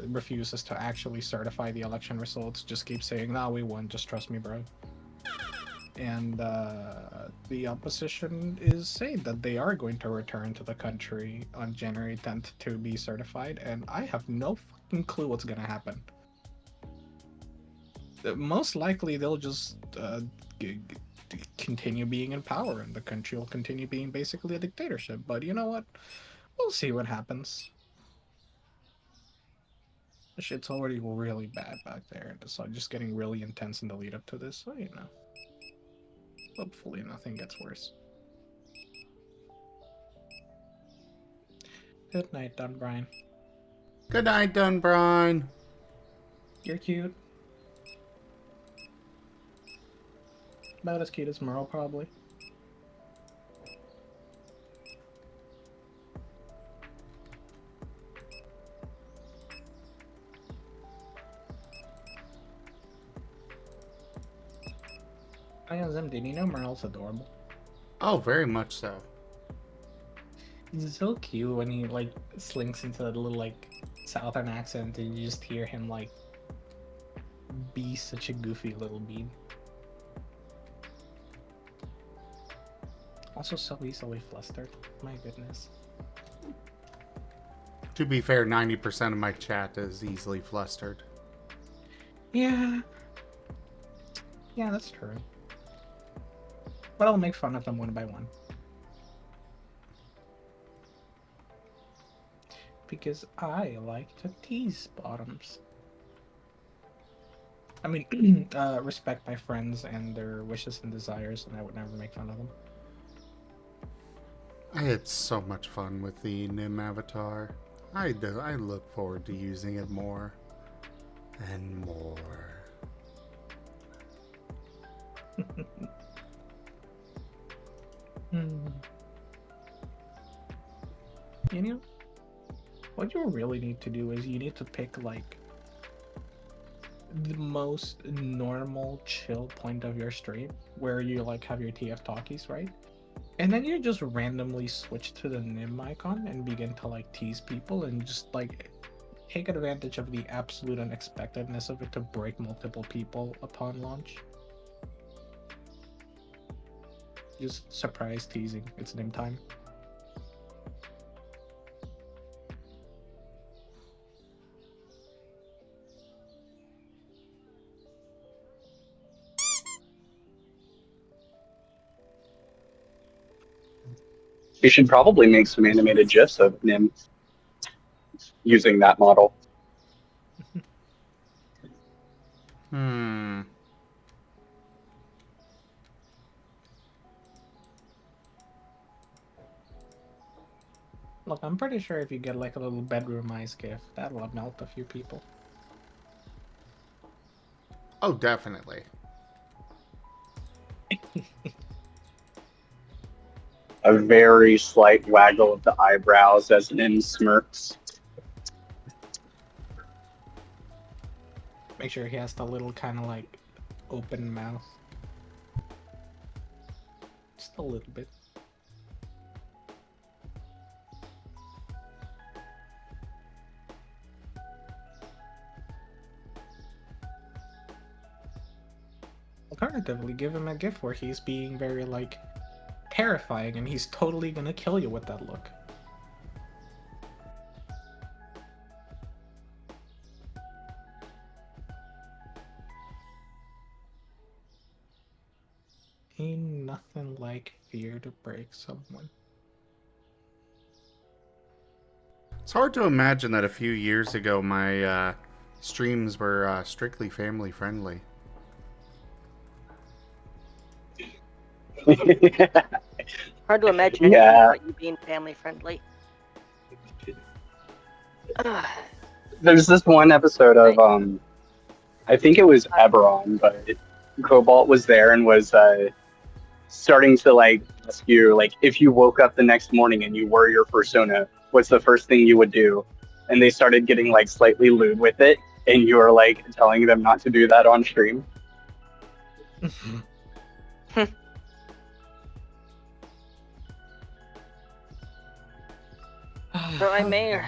refuses to actually certify the election results, just keeps saying, nah, we won, just trust me, bro. And the opposition is saying that they are going to return to the country on January 10th to be certified, and I have no fucking clue what's gonna happen. Most likely they'll just continue being in power, and the country will continue being basically a dictatorship. But you know what? We'll see what happens. The shit's already really bad back there, and it's just getting really intense in the lead up to this, so you know. Hopefully nothing gets worse. Good night, Don Brian. Good night, Dunbrine. You're cute. About as cute as Merle, probably. I am Zim. Did you know Merle's adorable? Oh, very much so. He's so cute when he like slinks into that little like southern accent, and you just hear him like be such a goofy little bean. Also so easily flustered. My goodness. To be fair, 90% of my chat is easily flustered. Yeah. Yeah, that's true. But I'll make fun of them one by one. because I like to tease bottoms. I mean, respect my friends and their wishes and desires, and I would never make fun of them. I had so much fun with the Nim avatar. I look forward to using it more and more. You know, what you really need to do is you need to pick like the most normal, chill point of your stream where you like have your TF talkies, right? And then you just randomly switch to the Nim icon and begin to like tease people and just like take advantage of the absolute unexpectedness of it to break multiple people upon launch. Just surprise teasing. It's Nim time. You should probably make some animated GIFs of Nim using that model. Look, I'm pretty sure if you get like a little bedroom ice gif, that'll melt a few people. Oh, definitely. A very slight waggle of the eyebrows as Nim smirks. Make sure he has the little kind of like open mouth. Just a little bit. Alternatively, give him a gift where he's being very like terrifying and he's totally gonna kill you with that look. Ain't nothing like fear to break someone. It's hard to imagine that a few years ago my streams were strictly family friendly. Hard to imagine anything about you being family friendly. There's this one episode of I think it was Eberron, but Cobalt was there and was starting to like ask you like if you woke up the next morning and you were your persona, what's the first thing you would do? And they started getting like slightly lewd with it, and you were like telling them not to do that on stream. So I may or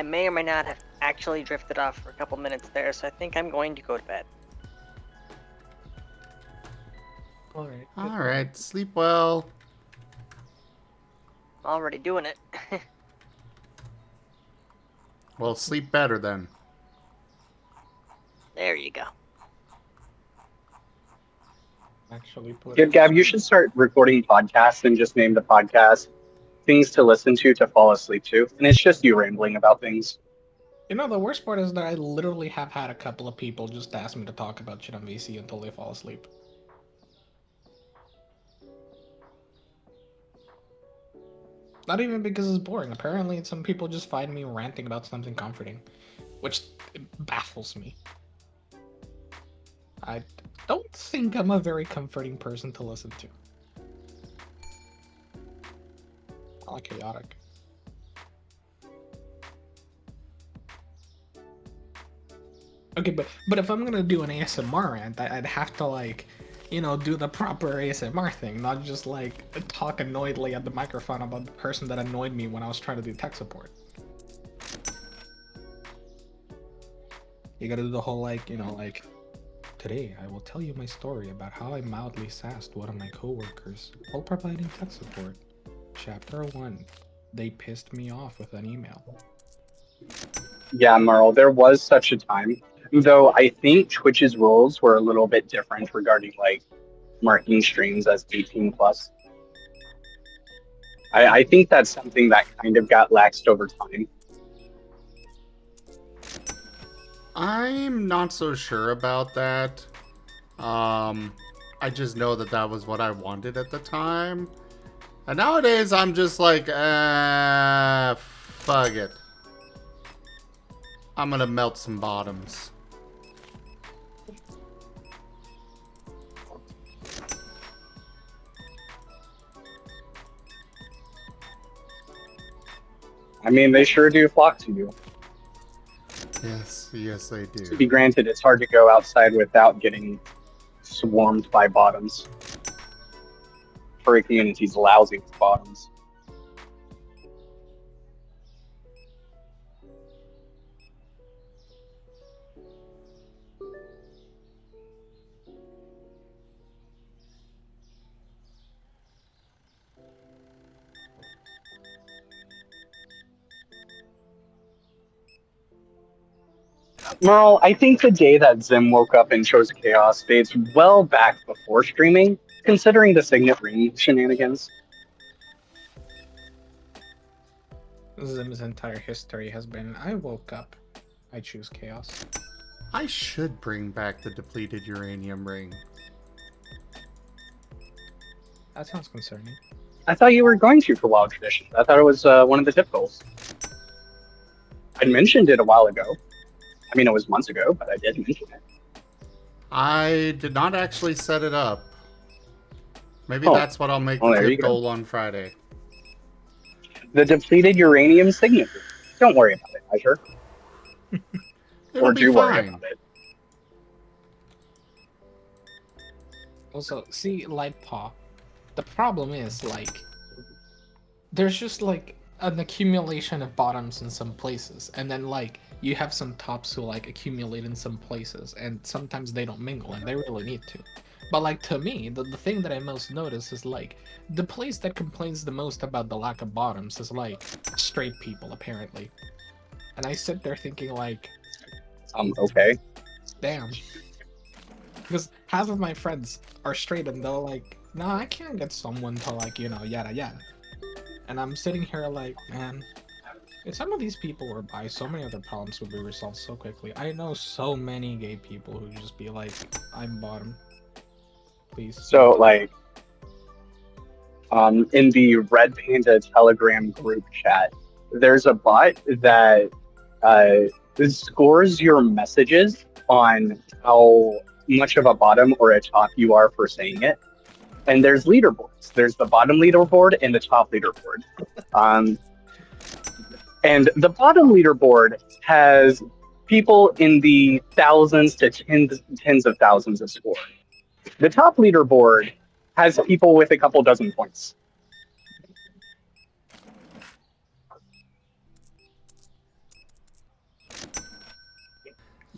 may not have actually drifted off for a couple minutes there, so I think I'm going to go to bed. Alright. Alright, sleep well. Already doing it. Well, sleep better then. There you go. Actually put Good, Gab, you should start recording podcasts and just name the podcast Things to Listen to Fall Asleep to. And it's just you rambling about things. You know, the worst part is that I literally have had a couple of people just ask me to talk about shit on VC until they fall asleep. Not even because it's boring. Apparently, some people just find me ranting about something comforting, which baffles me. I don't think I'm a very comforting person to listen to. I like chaotic. Okay, but if I'm gonna do an ASMR rant, I'd have to like, you know, do the proper ASMR thing, not just like talk annoyedly at the microphone about the person that annoyed me when I was trying to do tech support. You gotta do the whole like, you know, like, today I will tell you my story about how I mildly sassed one of my coworkers while providing tech support. Chapter 1. They pissed me off with an email. Yeah, Merle, there was such a time. Though I think Twitch's rules were a little bit different regarding like marking streams as 18 plus. I think that's something that kind of got laxed over time. I'm not so sure about that. I just know that that was what I wanted at the time. And nowadays, I'm just like, fuck it. I'm gonna melt some bottoms. I mean, they sure do flock to you. Yes, yes, they To do. be granted, it's hard to go outside without getting swarmed by bottoms. Furry community's lousy with bottoms. Merle, I think the day that Zim woke up and chose Chaos dates well back before streaming, considering the Signet Ring shenanigans. Zim's entire history has been, I woke up, I choose chaos. I should bring back the depleted uranium ring. That sounds concerning. I thought you were going to for Wild Traditions. I thought it was one of the tip goals. I mentioned it a while ago. I mean, it was months ago, but I did mention it. I did not actually set it up. Maybe Oh. that's what I'll make Well, the there you tip go. goal on Friday. The depleted uranium signature. Don't worry about it, Azure. It'll Or be do worry fine. about it. Also, see, Light Paw, the problem is, like, there's just, like, an accumulation of bottoms in some places, and then, like, you have some tops who, like, accumulate in some places, and sometimes they don't mingle, and they really need to. But, like, to me, the thing that I most notice is, like, the place that complains the most about the lack of bottoms is, like, straight people, apparently. And I sit there thinking, like, Okay. damn. Because half of my friends are straight and they're like, nah, I can't get someone to, like, you know, yada yada. And I'm sitting here like, man, if some of these people were bi, so many other problems would be resolved so quickly. I know so many gay people who just be like, I'm bottom. Please. So, like, in the Red Panda Telegram group chat, there's a bot that scores your messages on how much of a bottom or a top you are for saying it. And there's leaderboards. There's the bottom leaderboard and the top leaderboard. And the bottom leaderboard has people in the thousands to tens of thousands of score. The top leaderboard has people with a couple dozen points.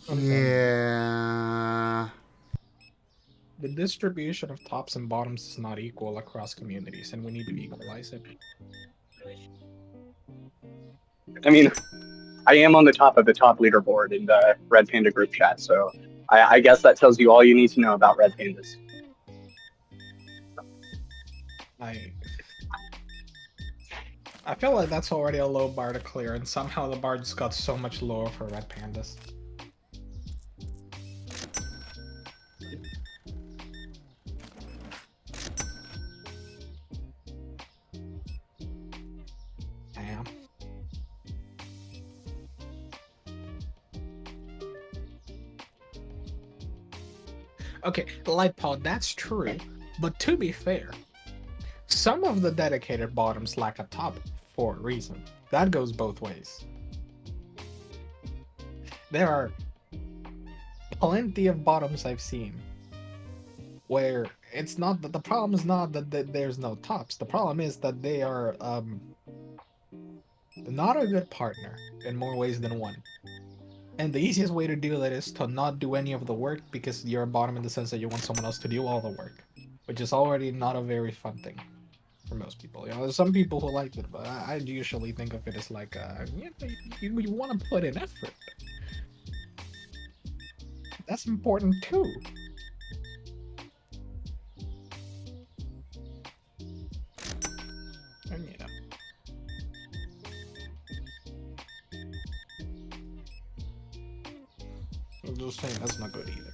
Yeah. The distribution of tops and bottoms is not equal across communities, and we need to equalize it. I mean, I am on the top of the top leaderboard in the Red Panda group chat, so I guess that tells you all you need to know about Red Pandas. I feel like that's already a low bar to clear, and somehow the bar just got so much lower for red pandas. Damn. Okay, Lightpaw, that's true, but to be fair, some of the dedicated bottoms lack a top for a reason. That goes both ways. There are plenty of bottoms I've seen where it's not that the problem is not that there's no tops. The problem is that they are not a good partner in more ways than one. And the easiest way to do that is to not do any of the work because you're a bottom in the sense that you want someone else to do all the work, which is already not a very fun thing for most people. You know, there's some people who like it, but I usually think of it as like, you want to put in effort. That's important too. And, you know. I'm just saying that's not good either.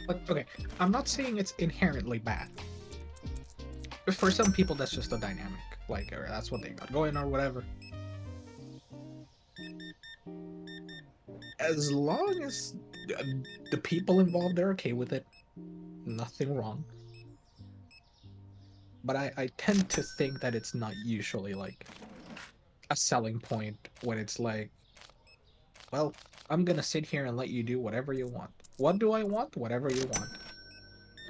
Like, okay, I'm not saying it's inherently bad. For some people, that's just a dynamic. Like, or that's what they got going or whatever. As long as the people involved are okay with it, nothing wrong. But I tend to think that it's not usually like a selling point when it's like, well, I'm gonna sit here and let you do whatever you want. What do I want? Whatever you want.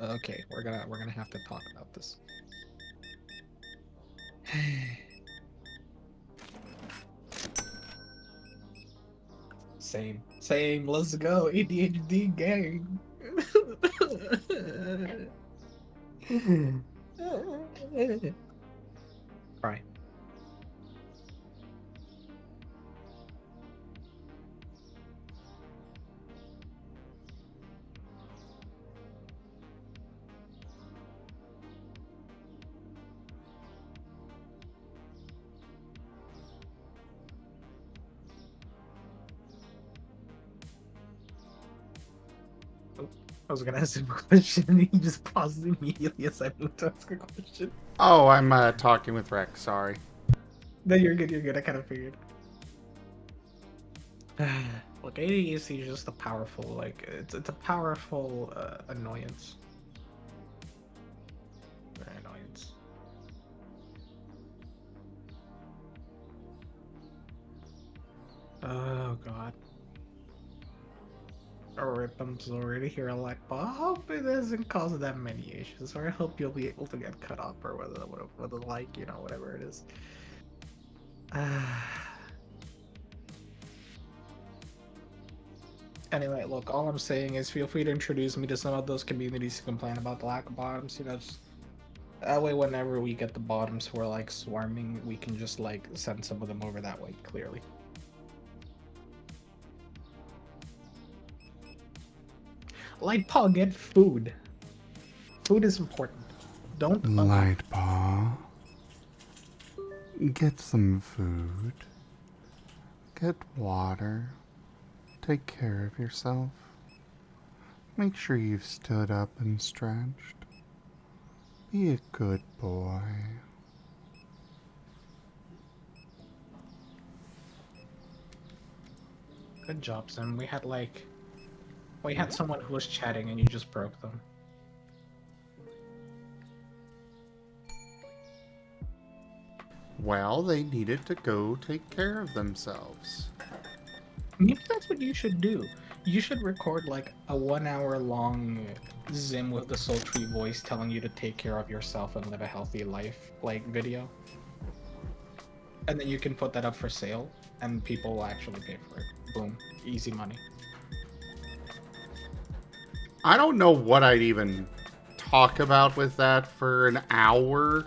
Okay, we're gonna have to talk about this. Same. Let's go, ADHD gang. Right. I was gonna ask him a question and he just paused immediately as I moved to ask a question. Oh, I'm talking with Rex. Sorry. No, you're good. I kind of figured. Look, ADHD is just a powerful, like, it's a powerful annoyance. Very annoyance. Oh god. Rip, I'm sorry to hear a like, but I hope it doesn't cause that many issues, or I hope you'll be able to get cut up, or whether like, you know, whatever it is. Anyway, look, all I'm saying is feel free to introduce me to some of those communities who complain about the lack of bottoms, you know, just that way whenever we get the bottoms who are like swarming, we can just like send some of them over that way, clearly. Light Paw, get food. Food is important. Don't Light Paw. Get some food. Get water. Take care of yourself. Make sure you've stood up and stretched. Be a good boy. Good job, Sim. We had someone who was chatting and you just broke them. Well, they needed to go take care of themselves. Maybe that's what you should do. You should record like a 1 hour long Zim with the sultry voice telling you to take care of yourself and live a healthy life, like video. And then you can put that up for sale and people will actually pay for it. Boom. Easy money. I don't know what I'd even talk about with that for an hour.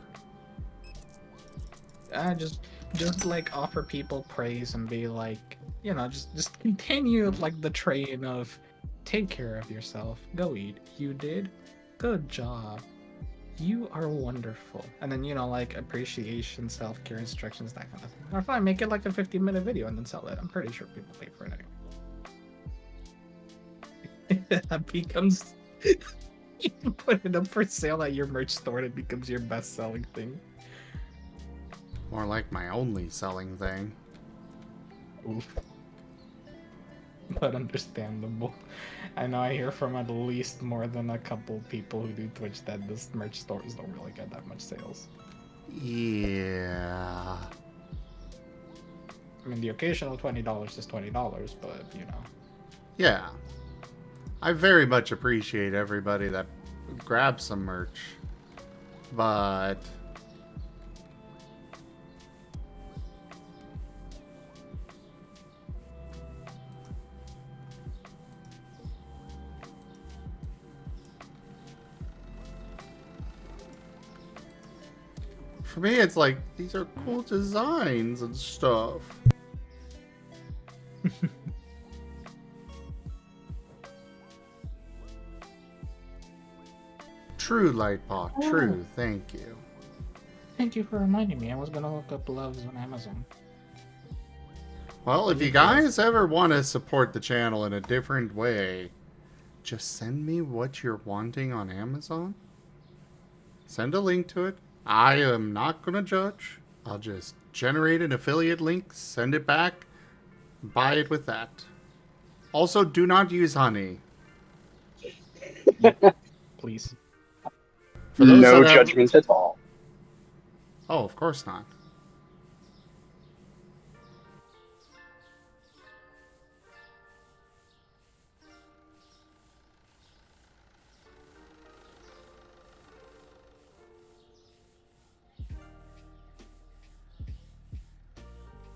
Just like offer people praise and be like, you know, just continue like the train of take care of yourself. Go eat. You did? Good job. You are wonderful. And then, you know, like appreciation, self-care instructions, that kind of thing. Or fine, make it like a 15-minute video and then sell it. I'm pretty sure people pay for it anyway. That becomes you put it up for sale at your merch store and it becomes your best-selling thing. More like my only selling thing. Oof. But understandable. I know I hear from at least more than a couple people who do Twitch that this merch stores don't really get that much sales. Yeah. I mean, the occasional $20 is $20, but, you know. Yeah. I very much appreciate everybody that grabs some merch. But for me, it's like, these are cool designs and stuff. True, Lightpaw. True. Thank you. Thank you for reminding me. I was gonna look up gloves on Amazon. Well, if you guys ever want to support the channel in a different way, just send me what you're wanting on Amazon. Send a link to it. I am not going to judge. I'll just generate an affiliate link, send it back, buy it with that. Also, do not use honey. Please. For those No that have... judgments at all. Oh, of course not.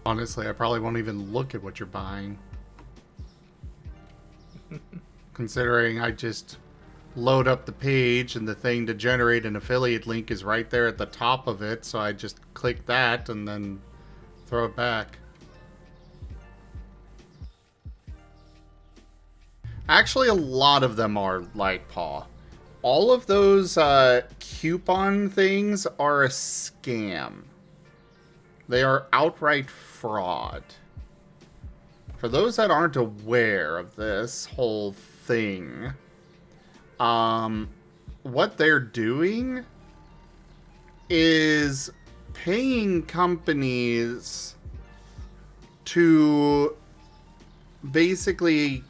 Honestly, I probably won't even look at what you're buying. Considering I just load up the page and the thing to generate an affiliate link is right there at the top of it, so I just click that and then throw it back. Actually, a lot of them are Lightpaw. All of those coupon things are a scam. They are outright fraud. For those that aren't aware of this whole thing, what they're doing is paying companies to basically...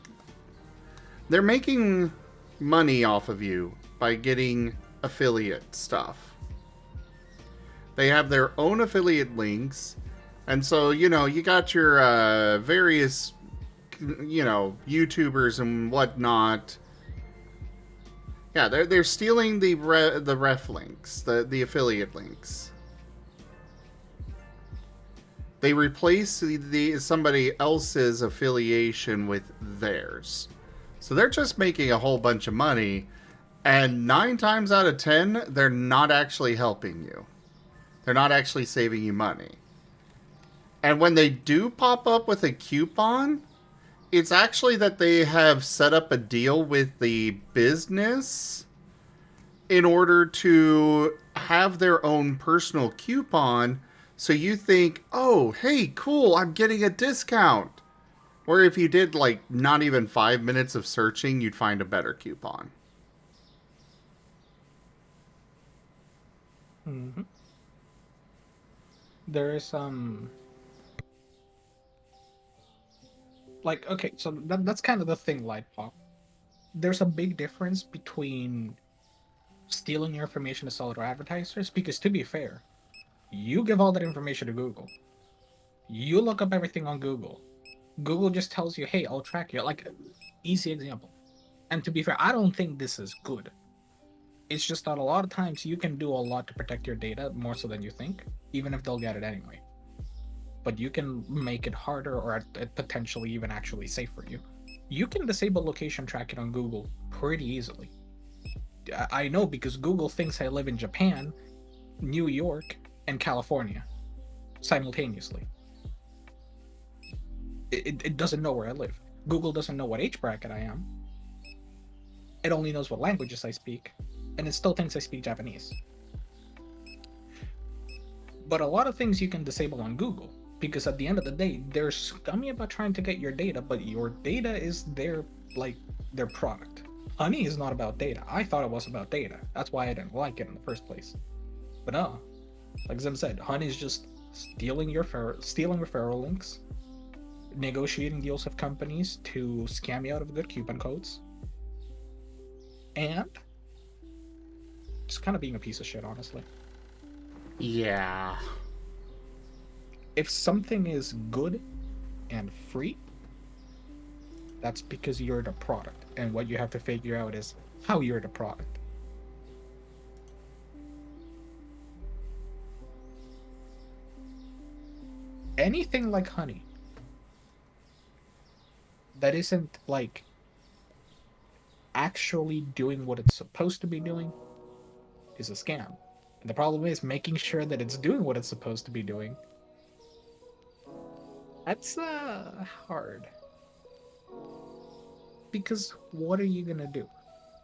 They're making money off of you by getting affiliate stuff. They have their own affiliate links. And so, you know, you got your various, you know, YouTubers and whatnot. Yeah, they're stealing the ref links, the affiliate links. They replace somebody else's affiliation with theirs. So they're just making a whole bunch of money, and 9 times out of 10, they're not actually helping you. They're not actually saving you money. And when they do pop up with a coupon, it's actually that they have set up a deal with the business in order to have their own personal coupon. So you think, oh, hey, cool, I'm getting a discount. Or if you did like not even 5 minutes of searching, you'd find a better coupon. Mm-hmm. There is like, okay, so that's kind of the thing, Lightpop. There's a big difference between stealing your information to sell it to advertisers, because to be fair, you give all that information to Google. You look up everything on Google. Google just tells you, hey, I'll track you. Like, easy example. And to be fair, I don't think this is good. It's just that a lot of times you can do a lot to protect your data, more so than you think, even if they'll get it anyway. But you can make it harder, or potentially even actually safe for you. You can disable location tracking on Google pretty easily. I know, because Google thinks I live in Japan, New York, and California simultaneously. It doesn't know where I live. Google doesn't know what age bracket I am. It only knows what languages I speak, and it still thinks I speak Japanese. But a lot of things you can disable on Google, because at the end of the day, they're scummy about trying to get your data, but your data is their product. Honey is not about data. I thought it was about data. That's why I didn't like it in the first place. But no, like Zim said, Honey is just stealing referral links, negotiating deals with companies to scam you out of good coupon codes, and just kind of being a piece of shit, honestly. Yeah. If something is good and free, that's because you're the product, and what you have to figure out is how you're the product. Anything like Honey that isn't like actually doing what it's supposed to be doing is a scam. And the problem is making sure that it's doing what it's supposed to be doing. That's hard. Because what are you gonna do?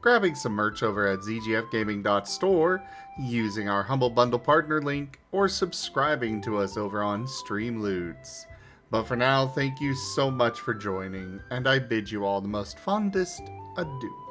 grabbing some merch over at zgfgaming.store, using our Humble Bundle partner link, or subscribing to us over on Streamloots. But for now, thank you so much for joining, and I bid you all the most fondest adieu.